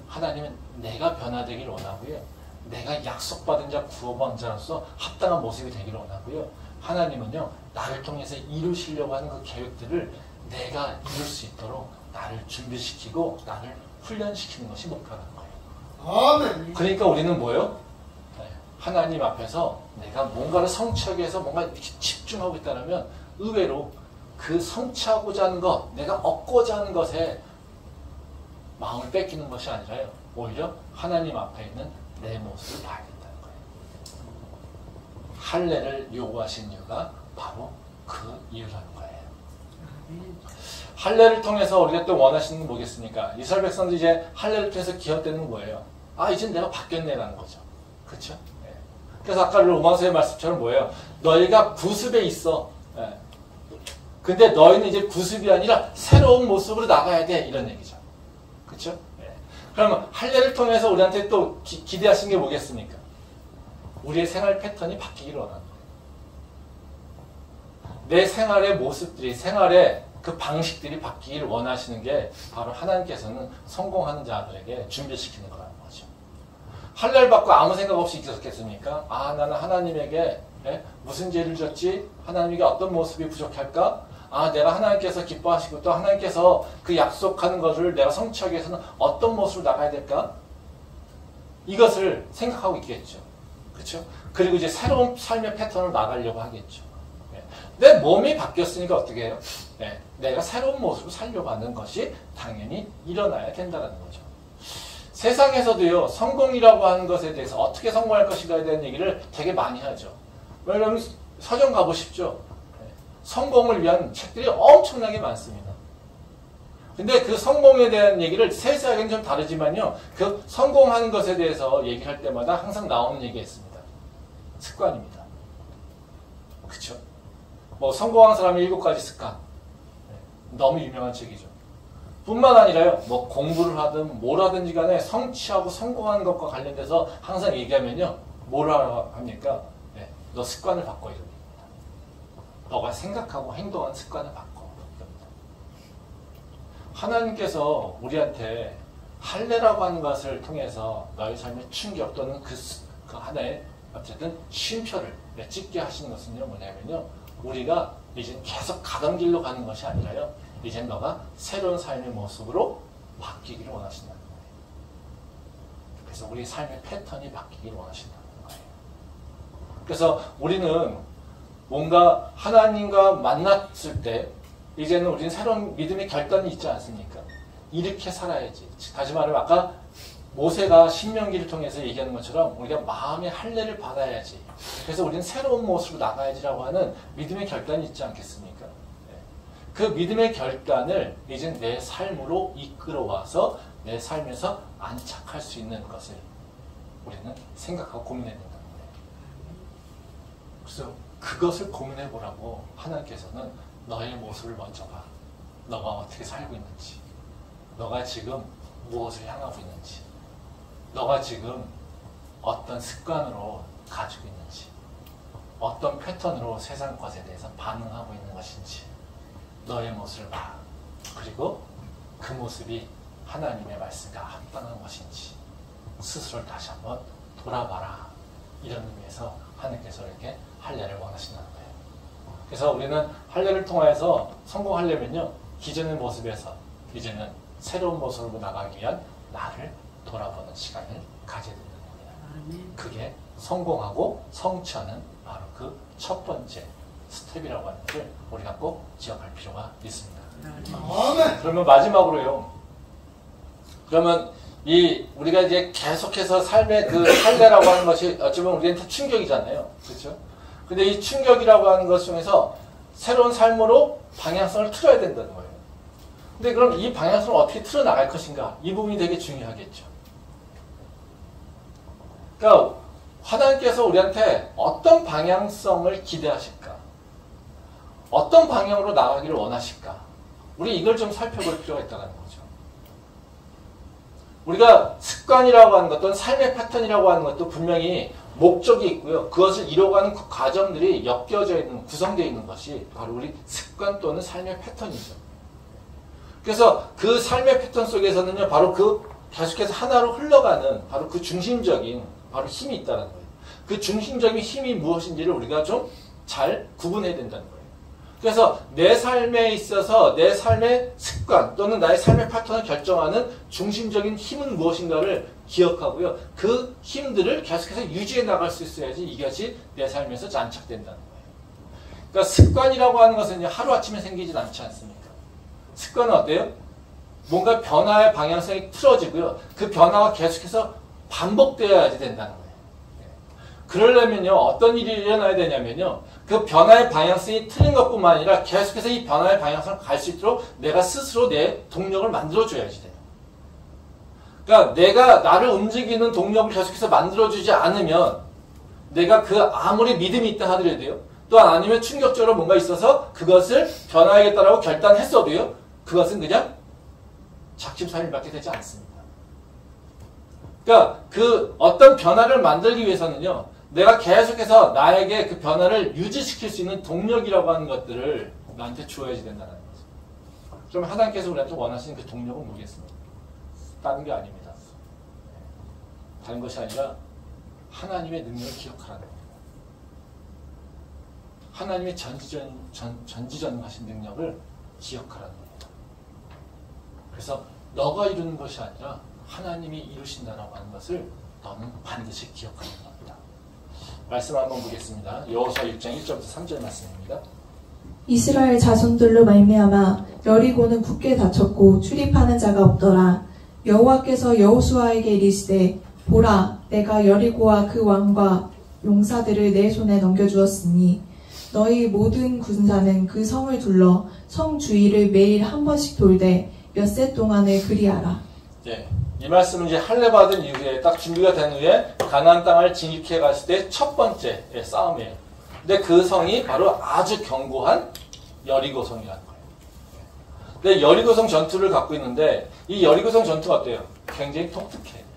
하나님은 내가 변화되기를 원하고요, 내가 약속받은 자, 구원받은 자로서 합당한 모습이 되기를 원하고요, 하나님은요, 나를 통해서 이루시려고 하는 그 계획들을 내가 이룰 수 있도록 나를 준비시키고 나를 훈련시키는 것이 목표라는 거예요. 아멘. 그러니까 우리는 뭐예요? 하나님 앞에서 내가 뭔가를 성취하기 위해서 뭔가 이렇게 집중하고 있다면 의외로 그 성취하고자 하는 것, 내가 얻고자 하는 것에 마음을 뺏기는 것이 아니라요, 오히려 하나님 앞에 있는 내 모습을 봐야 된다는 거예요. 할례를 요구하신 이유가 바로 그 이유라는 거예요. 할례를 통해서 우리가 또 원하시는 건 뭐겠습니까? 이스라엘 백성도 이제 할례를 통해서 기억되는 거예요. 아, 이제 내가 바뀌었네라는 거죠. 그렇죠? 예. 그래서 아까 로마서의 말씀처럼 뭐예요? 너희가 구습에 있어. 예. 근데 너희는 이제 구습이 아니라 새로운 모습으로 나가야 돼. 이런 얘기죠. 그렇죠? 예. 그러면 할례를 통해서 우리한테 또 기대하신 게 뭐겠습니까? 우리의 생활 패턴이 바뀌기를 원하는 거예요. 내 생활의 모습들이, 생활의 그 방식들이 바뀌기를 원하시는 게 바로 하나님께서는 성공하는 자들에게 준비시키는 거라는 거죠. 할례를 받고 아무 생각 없이 있었겠습니까? 아, 나는 하나님에게 무슨 죄를 졌지? 하나님에게 어떤 모습이 부족할까? 아, 내가 하나님께서 기뻐하시고 또 하나님께서 그 약속하는 것을 내가 성취하기 위해서는 어떤 모습으로 나가야 될까? 이것을 생각하고 있겠죠. 그렇죠? 그리고 이제 새로운 삶의 패턴을 나가려고 하겠죠. 내 몸이 바뀌었으니까 어떻게 해요? 네, 내가 새로운 모습으로 살려고 하는 것이 당연히 일어나야 된다는 거죠. 세상에서도요, 성공이라고 하는 것에 대해서 어떻게 성공할 것인가에 대한 얘기를 되게 많이 하죠. 왜냐하면 서점 가보십시오. 네, 성공을 위한 책들이 엄청나게 많습니다. 근데 그 성공에 대한 얘기를 세세하게는 좀 다르지만요, 그 성공하는 것에 대해서 얘기할 때마다 항상 나오는 얘기가 있습니다. 습관입니다. 그쵸? 뭐 성공한 사람의 7가지 습관. 너무 유명한 책이죠. 뿐만 아니라요, 뭐 공부를 하든 뭘 하든지 간에 성취하고 성공하는 것과 관련돼서 항상 얘기하면요, 뭘 합니까? 네, 너 습관을 바꿔 이럽니다. 너가 생각하고 행동하는 습관을 바꿔 이럽니다. 하나님께서 우리한테 할례라고 하는 것을 통해서 너의 삶의 충격 또는 그 하나의 어쨌든 쉼표를 찍게 하시는 것은요, 뭐냐면요, 우리가 이제 계속 가던 길로 가는 것이 아니라요, 이제 너가 새로운 삶의 모습으로 바뀌기를 원하신다는 거예요. 그래서 우리 삶의 패턴이 바뀌기를 원하신다는 거예요. 그래서 우리는 뭔가 하나님과 만났을 때 이제는 우리는 새로운 믿음의 결단이 있지 않습니까? 이렇게 살아야지. 다시 말하면 아까 모세가 신명기를 통해서 얘기하는 것처럼 우리가 마음의 할례를 받아야지. 그래서 우리는 새로운 모습으로 나가야지라고 하는 믿음의 결단이 있지 않겠습니까? 그 믿음의 결단을 이제 내 삶으로 이끌어와서 내 삶에서 안착할 수 있는 것을 우리는 생각하고 고민해야 된다는 거예요. 그래서 그것을 고민해 보라고 하나님께서는 너의 모습을 먼저 봐. 너가 어떻게 살고 있는지, 너가 지금 무엇을 향하고 있는지, 너가 지금 어떤 습관으로 가지고 있는지, 어떤 패턴으로 세상 것에 대해서 반응하고 있는 것인지 너의 모습을 봐. 그리고 그 모습이 하나님의 말씀과 합당한 것인지 스스로를 다시 한번 돌아봐라. 이런 의미에서 하나님께서 이렇게 할례를 원하신다는 거예요. 그래서 우리는 할례를 통해서 성공하려면요, 기존의 모습에서 이제는 새로운 모습으로 나가기 위한 나를 돌아보는 시간을 가져야 된다는 겁니다. 그게 성공하고 성취하는 바로 그 첫 번째 스텝이라고 하는 것을 우리가 꼭 기억할 필요가 있습니다. 그러면 마지막으로요. 그러면 우리가 이제 계속해서 삶의 그 할례라고 하는 것이 어쩌면 우리한테 충격이잖아요. 그렇죠? 근데 이 충격이라고 하는 것 중에서 새로운 삶으로 방향성을 틀어야 된다는 거예요. 근데 그럼 이 방향성을 어떻게 틀어 나갈 것인가? 이 부분이 되게 중요하겠죠. 그러니까 하나님께서 우리한테 어떤 방향성을 기대하실까? 어떤 방향으로 나가기를 원하실까? 우리 이걸 좀 살펴볼 필요가 있다는 거죠. 우리가 습관이라고 하는 것 또는 삶의 패턴이라고 하는 것도 분명히 목적이 있고요. 그것을 이루어가는 그 과정들이 엮여져 있는, 구성되어 있는 것이 바로 우리 습관 또는 삶의 패턴이죠. 그래서 그 삶의 패턴 속에서는요, 바로 그 계속해서 하나로 흘러가는 바로 그 중심적인 바로 힘이 있다는 거예요. 그 중심적인 힘이 무엇인지를 우리가 좀 잘 구분해야 된다는 거예요. 그래서 내 삶에 있어서 내 삶의 습관 또는 나의 삶의 패턴을 결정하는 중심적인 힘은 무엇인가를 기억하고요. 그 힘들을 계속해서 유지해 나갈 수 있어야지 이것이 내 삶에서 안착된다는 거예요. 그러니까 습관이라고 하는 것은 하루아침에 생기진 않지 않습니까? 습관은 어때요? 뭔가 변화의 방향성이 틀어지고요. 그 변화가 계속해서 반복되어야지 된다는 거예요. 그러려면요, 어떤 일이 일어나야 되냐면요, 그 변화의 방향성이 틀린 것뿐만 아니라 계속해서 이 변화의 방향성을 갈 수 있도록 내가 스스로 내 동력을 만들어줘야지 돼요. 그러니까 내가 나를 움직이는 동력을 계속해서 만들어주지 않으면 내가 그 아무리 믿음이 있다 하더라도요. 또한 아니면 충격적으로 뭔가 있어서 그것을 변화하겠다라고 결단했어도요. 그것은 그냥 작심삼일밖에 되지 않습니다. 그러니까 그 어떤 변화를 만들기 위해서는요. 내가 계속해서 나에게 그 변화를 유지시킬 수 있는 동력이라고 하는 것들을 나한테 주어야지 된다는 거죠. 그럼 하나님께서 우리한테 원하시는 그 동력은 뭐겠습니까? 다른 게 아닙니다. 다른 것이 아니라 하나님의 능력을 기억하라는 거예요. 하나님의 전지전능하신 능력을 기억하라는 겁니다. 그래서 너가 이루는 것이 아니라 하나님이 이루신다라고 하는 것을 너는 반드시 기억하는 겁니다. 말씀 한번 보겠습니다. 여호수아 6장 1절부터 3절 말씀입니다. 이스라엘 자손들로 말미암아 여리고는 굳게 닫혔고 출입하는 자가 없더라. 여호와께서 여호수아에게 이르시되 보라 내가 여리고와 그 왕과 용사들을 내 손에 넘겨주었으니 너희 모든 군사는 그 성을 둘러 성 주위를 매일 한 번씩 돌되 엿새 동안을 그리하라. 네, 이 말씀은 이제 할례 받은 이후에 딱 준비가 된 후에 가나안 땅을 진입해 갔을 때 첫 번째 싸움이에요. 근데 그 성이 바로 아주 견고한 여리고성이라는 거예요. 근데 여리고성 전투를 갖고 있는데 이 여리고성 전투가 어때요? 굉장히 독특해요.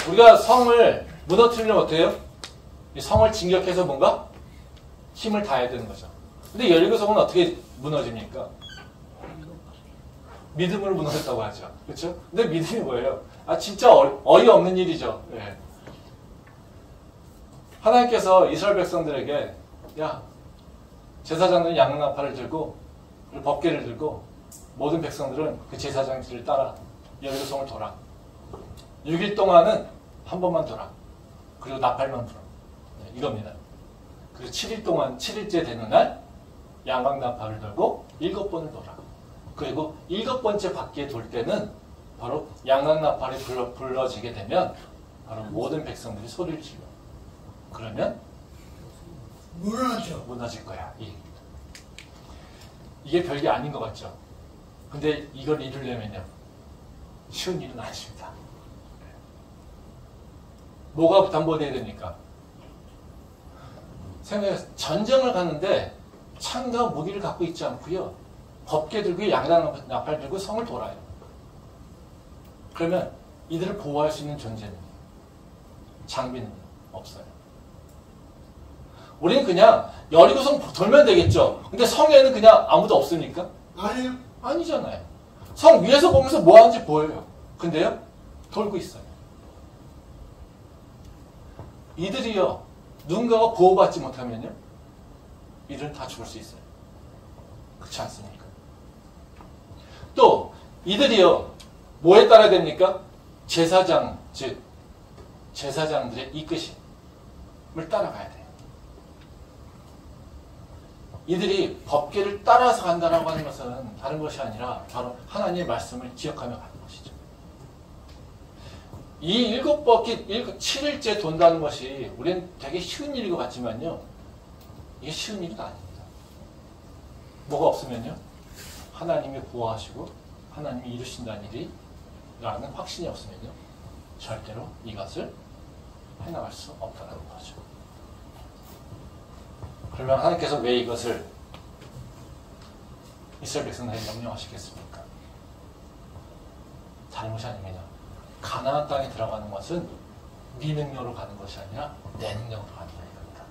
우리가 성을 무너뜨리려면 어때요? 이 성을 진격해서 뭔가 힘을 다해야 되는 거죠. 근데 여리고성은 어떻게 무너집니까? 믿음으로 무너졌다고 하죠. 그렇죠? 근데 믿음이 뭐예요? 아 진짜 어이없는 일이죠. 예. 하나님께서 이스라엘 백성들에게 야 제사장들은 양나팔을 들고 법궤를 들고 모든 백성들은 그 제사장들을 따라 여리고성을 돌아. 6일 동안은 한 번만 돌아. 그리고 나팔만 불어. 네, 이겁니다. 그리고 7일 동안 7일째 되는 날 양광나팔을 들고 7번을 돌아. 그리고 7번째 바퀴에 돌 때는 바로 양광나팔이 불러지게 되면 바로 모든 백성들이 소리를 질러. 그러면 무너질 거야. 이게 별게 아닌 것 같죠? 근데 이걸 이루려면요. 쉬운 일은 아닙니다. 뭐가 담보돼야 됩니까? 생각해 전쟁을 가는데 창과 무기를 갖고 있지 않고요. 법궤 들고 양나팔 들고 성을 돌아요. 그러면 이들을 보호할 수 있는 존재는 장비는 없어요. 우리는 그냥 여리고성 돌면 되겠죠. 근데 성에는 그냥 아무도 없습니까? 아니요. 아니잖아요. 성 위에서 보면서 뭐 하는지 보여요. 근데요, 돌고 있어요. 이들이요, 누군가가 보호받지 못하면요, 이들은 다 죽을 수 있어요. 그렇지 않습니까? 또, 이들이요, 뭐에 따라야 됩니까? 제사장, 즉, 제사장들의 이끄심을 따라가야 돼요. 이들이 법궤를 따라서 간다라고 하는 것은 다른 것이 아니라 바로 하나님의 말씀을 기억하며 가는 것이죠. 이 7바퀴, 7일째 돈다는 것이 우리는 되게 쉬운 일인 것 같지만요. 이게 쉬운 일은 아닙니다. 뭐가 없으면요. 하나님이 보호하시고 하나님이 이루신다는 일이 라는 확신이 없으면요. 절대로 이것을 해나갈 수 없다는 거죠. 그러면 하나님께서 왜 이것을 이스라엘 백성들에게 명령하시겠습니까? 다른 것이 아닙니다. 가나안 땅에 들어가는 것은 네 능력으로 가는 것이 아니라 내 능력으로 가는 겁니다.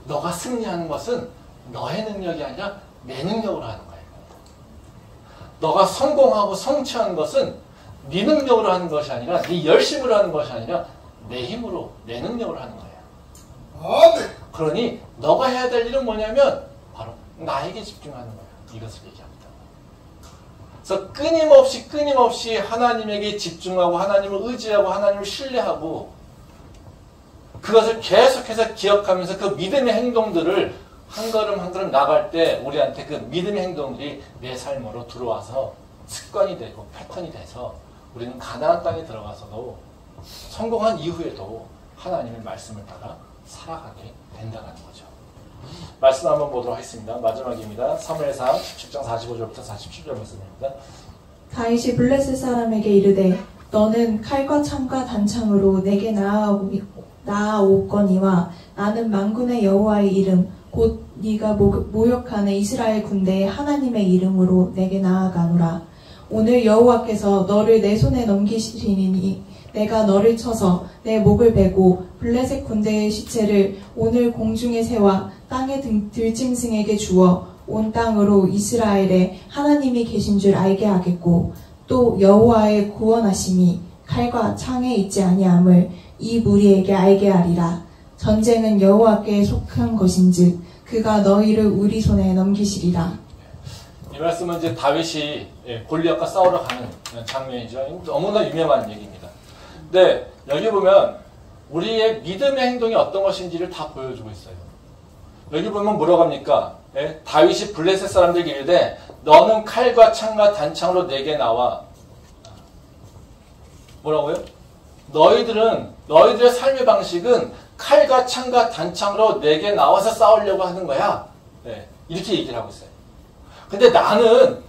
너가 승리하는 것은 너의 능력이 아니라 내 능력으로 하는 거예요. 너가 성공하고 성취하는 것은 네 능력으로 하는 것이 아니라 네 열심으로 하는 것이 아니라 내 힘으로 내 능력으로 하는 거예요. 아멘. 그러니 너가 해야 될 일은 뭐냐면 바로 나에게 집중하는 거예요. 이것을 얘기합니다. 그래서 끊임없이 하나님에게 집중하고 하나님을 의지하고 하나님을 신뢰하고 그것을 계속해서 기억하면서 그 믿음의 행동들을 한 걸음 한 걸음 나갈 때 우리한테 그 믿음의 행동들이 내 삶으로 들어와서 습관이 되고 패턴이 돼서 우리는 가나안 땅에 들어가서도 성공한 이후에도 하나님의 말씀을 따라 살아가게 된다는 거죠. 말씀 한번 보도록 하겠습니다. 마지막입니다. 사무엘상 17장 45절부터 47절 말씀입니다. 다윗이 블레셋 사람에게 이르되 너는 칼과 창과 단창으로 내게 나아오거니와 나는 만군의 여호와의 이름 곧 네가 모욕하는 이스라엘 군대의 하나님의 이름으로 내게 나아가노라. 오늘 여호와께서 너를 내 손에 넘기시리니 내가 너를 쳐서 내 목을 베고 블레셋 군대의 시체를 오늘 공중의 새와 땅의 들짐승에게 주어 온 땅으로 이스라엘에 하나님이 계신 줄 알게 하겠고 또 여호와의 구원하심이 칼과 창에 있지 아니함을 이 무리에게 알게 하리라. 전쟁은 여호와께 속한 것인즉 그가 너희를 우리 손에 넘기시리라. 이 말씀은 이제 다윗이 골리앗과 싸우러 가는 장면이죠. 너무나 유명한 얘기입니다. 근데 여기 보면 우리의 믿음의 행동이 어떤 것인지를 다 보여주고 있어요. 여기 보면 뭐라고 합니까? 다윗이 블레셋 사람들에게 이르되 너는 칼과 창과 단창으로 내게 나와. 뭐라고요? 너희들의 삶의 방식은 칼과 창과 단창으로 내게 나와서 싸우려고 하는 거야. 이렇게 얘기를 하고 있어요. 근데 나는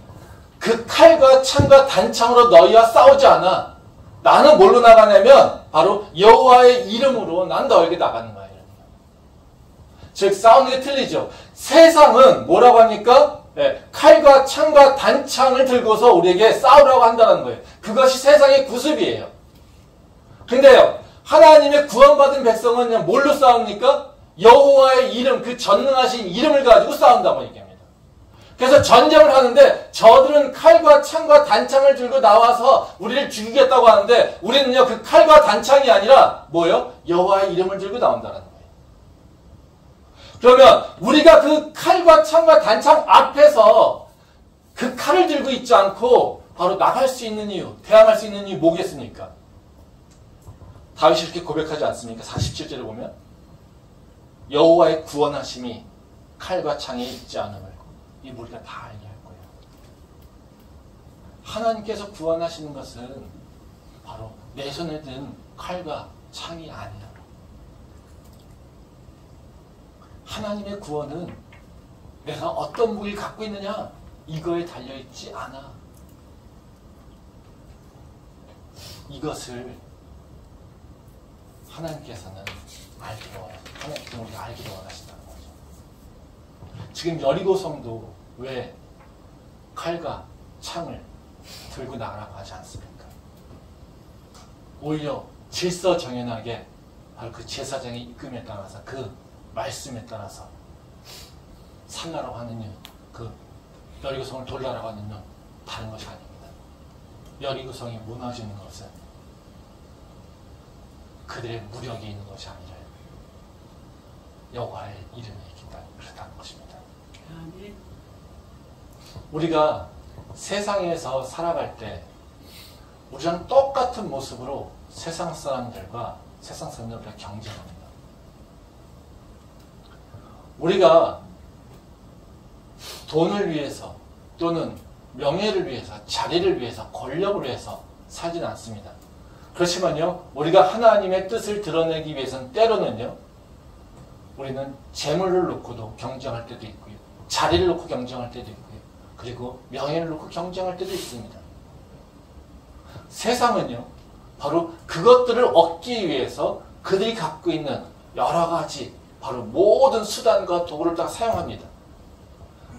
그 칼과 창과 단창으로 너희와 싸우지 않아. 나는 뭘로 나가냐면 바로 여호와의 이름으로 난 너에게 나가는 거야. 즉 싸우는 게 틀리죠. 세상은 뭐라고 합니까? 칼과 창과 단창을 들고서 우리에게 싸우라고 한다는 거예요. 그것이 세상의 구습이에요. 근데요, 하나님의 구원받은 백성은 그냥 뭘로 싸웁니까? 여호와의 이름, 그 전능하신 이름을 가지고 싸운다고 얘기합니다. 그래서 전쟁을 하는데 저들은 칼과 창과 단창을 들고 나와서 우리를 죽이겠다고 하는데 우리는요, 그 칼과 단창이 아니라 뭐예요? 여호와의 이름을 들고 나온다는 거예요. 그러면 우리가 그 칼과 창과 단창 앞에서 그 칼을 들고 있지 않고 바로 나갈 수 있는 이유, 대항할 수 있는 이유 뭐겠습니까? 다윗이 이렇게 고백하지 않습니까? 47절에 보면 여호와의 구원하심이 칼과 창에 있지 않음을 이 우리가 다 알게 할 거예요. 하나님께서 구원하시는 것은 바로 내 손에 든 칼과 창이 아니야. 하나님의 구원은 내가 어떤 무기를 갖고 있느냐 이거에 달려있지 않아. 이것을 하나님께서는 하나님께서는 우리가 알기를 원하신다는 거죠. 지금 여리고성도 왜 칼과 창을 들고 나가라고 하지 않습니까? 오히려 질서정연하게 바로 그 제사장의 입금에 따라서 그 말씀에 따라서 살라라고 하는 이유, 그 여리고성을 돌라라고 하는 이유 다른 것이 아닙니다. 여리고성이 무너지는 것은 그들의 무력이 있는 것이 아니라 여호와의 이름이 있기 때문에 그렇다는 것입니다. 우리가 세상에서 살아갈 때 우리랑 똑같은 모습으로 세상 사람들과 경쟁합니다. 우리가 돈을 위해서 또는 명예를 위해서, 자리를 위해서, 권력을 위해서 살지는 않습니다. 그렇지만요, 우리가 하나님의 뜻을 드러내기 위해서는 때로는요, 우리는 재물을 놓고도 경쟁할 때도 있고요, 자리를 놓고 경쟁할 때도 있고요, 그리고 명예를 놓고 경쟁할 때도 있습니다. 세상은요, 바로 그것들을 얻기 위해서 그들이 갖고 있는 여러 가지 바로 모든 수단과 도구를 다 사용합니다.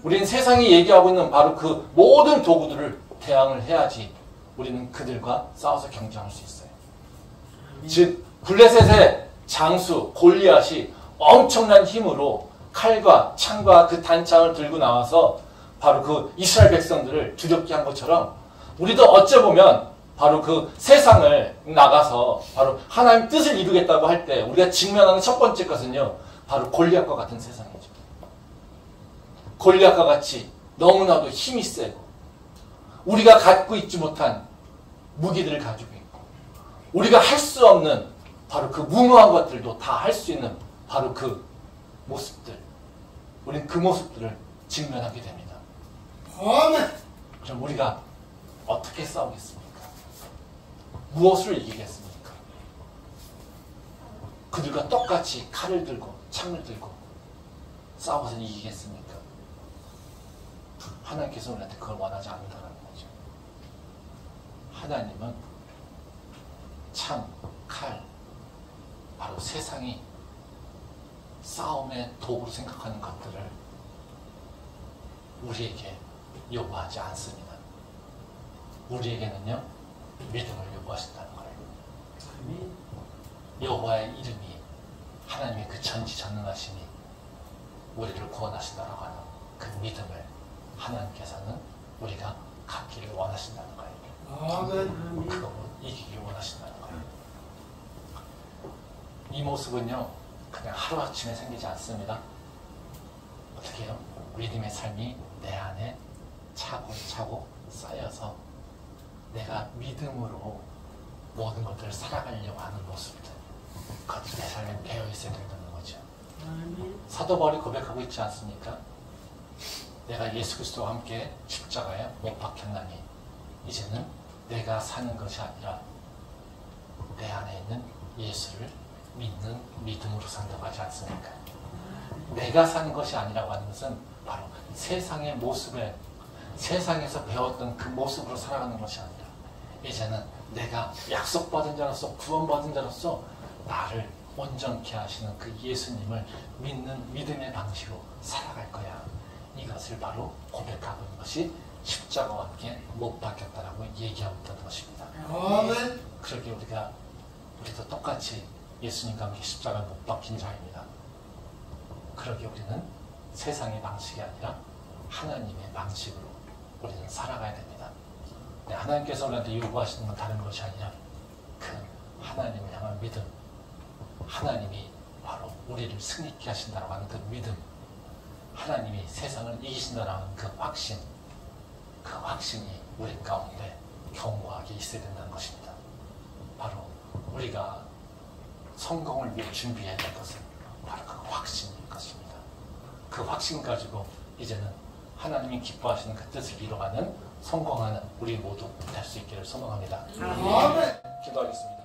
우리는 세상이 얘기하고 있는 바로 그 모든 도구들을 대항을 해야지 우리는 그들과 싸워서 경쟁할 수 있어요. 즉 블레셋의 장수 골리앗이 엄청난 힘으로 칼과 창과 그 단창을 들고 나와서 바로 그 이스라엘 백성들을 두렵게 한 것처럼 우리도 어쩌보면 바로 그 세상을 나가서 바로 하나님 뜻을 이루겠다고 할 때 우리가 직면하는 첫 번째 것은요, 바로 골리앗과 같은 세상이죠. 골리앗과 같이 너무나도 힘이 세고 우리가 갖고 있지 못한 무기들을 가지고 있고 우리가 할 수 없는 바로 그 무모한 것들도 다 할 수 있는 바로 그 모습들, 우리는 그 모습들을 직면하게 됩니다. 그럼 우리가 어떻게 싸우겠습니까? 무엇을 이기겠습니까? 그들 그들과 똑같이 칼을 들고 창을 들고 싸워서 이기겠습니까? 하나님께서 우리한테 그걸 원하지 않는다는 거죠. 하나님은 창, 칼, 바로 세상이 싸움의 도구로 생각하는 것들을 우리에게 요구하지 않습니다. 우리에게는요, 믿음을 요구하신다는 거예요. 여호와의 이름이, 하나님의 그 전지전능하심이 우리를 구원하신다라고 하는 그 믿음을 하나님께서는 우리가 갖기를 원하신다는 거예요. 그거 이기기를 원하신다는 거예요. 이 모습은요, 그냥 하루아침에 생기지 않습니다. 어떻게 해요? 믿음의 삶이 내 안에 차곡차곡 쌓여서 내가 믿음으로 모든 것들을 살아가려고 하는 모습들, 그것이 내 삶에 배어 있어야 된다는 거죠. 사도 바울이 고백하고 있지 않습니까? 내가 예수 그리스도와 함께 십자가에 못 박혔나니 이제는 내가 사는 것이 아니라 내 안에 있는 예수를 믿는 믿음으로 산다고 하지 않습니까? 내가 사는 것이 아니라고 하는 것은 바로 세상의 모습에, 세상에서 배웠던 그 모습으로 살아가는 것이 아니라 이제는 내가 약속받은 자로서, 구원받은 자로서 나를 온전케 하시는 그 예수님을 믿는 믿음의 방식으로 살아갈 거야. 이것을 바로 고백하고 있는 것이 십자가와 함께 못 박혔다라고 얘기하고 있다는 것입니다. 그렇게 우리도 똑같이 예수님과 함께 십자가에 못 박힌 자입니다. 그러게 우리는 세상의 방식이 아니라 하나님의 방식으로 우리는 살아가야 됩니다. 네, 하나님께서 우리한테 요구하시는 건 다른 것이 아니라 그 하나님을 향한 믿음, 하나님이 바로 우리를 승리케 하신다고 하는 그 믿음, 하나님이 세상을 이기신다는 그 확신, 그 확신이 우리 가운데 견고하게 있어야 된다는 것입니다. 바로 우리가 성공을 위해 준비해야 될 것은 바로 그 확신일 것입니다. 그 확신 가지고 이제는 하나님이 기뻐하시는 그 뜻을 이뤄가는 성공하는 우리 모두 될 수 있기를 소망합니다. 기도하겠습니다.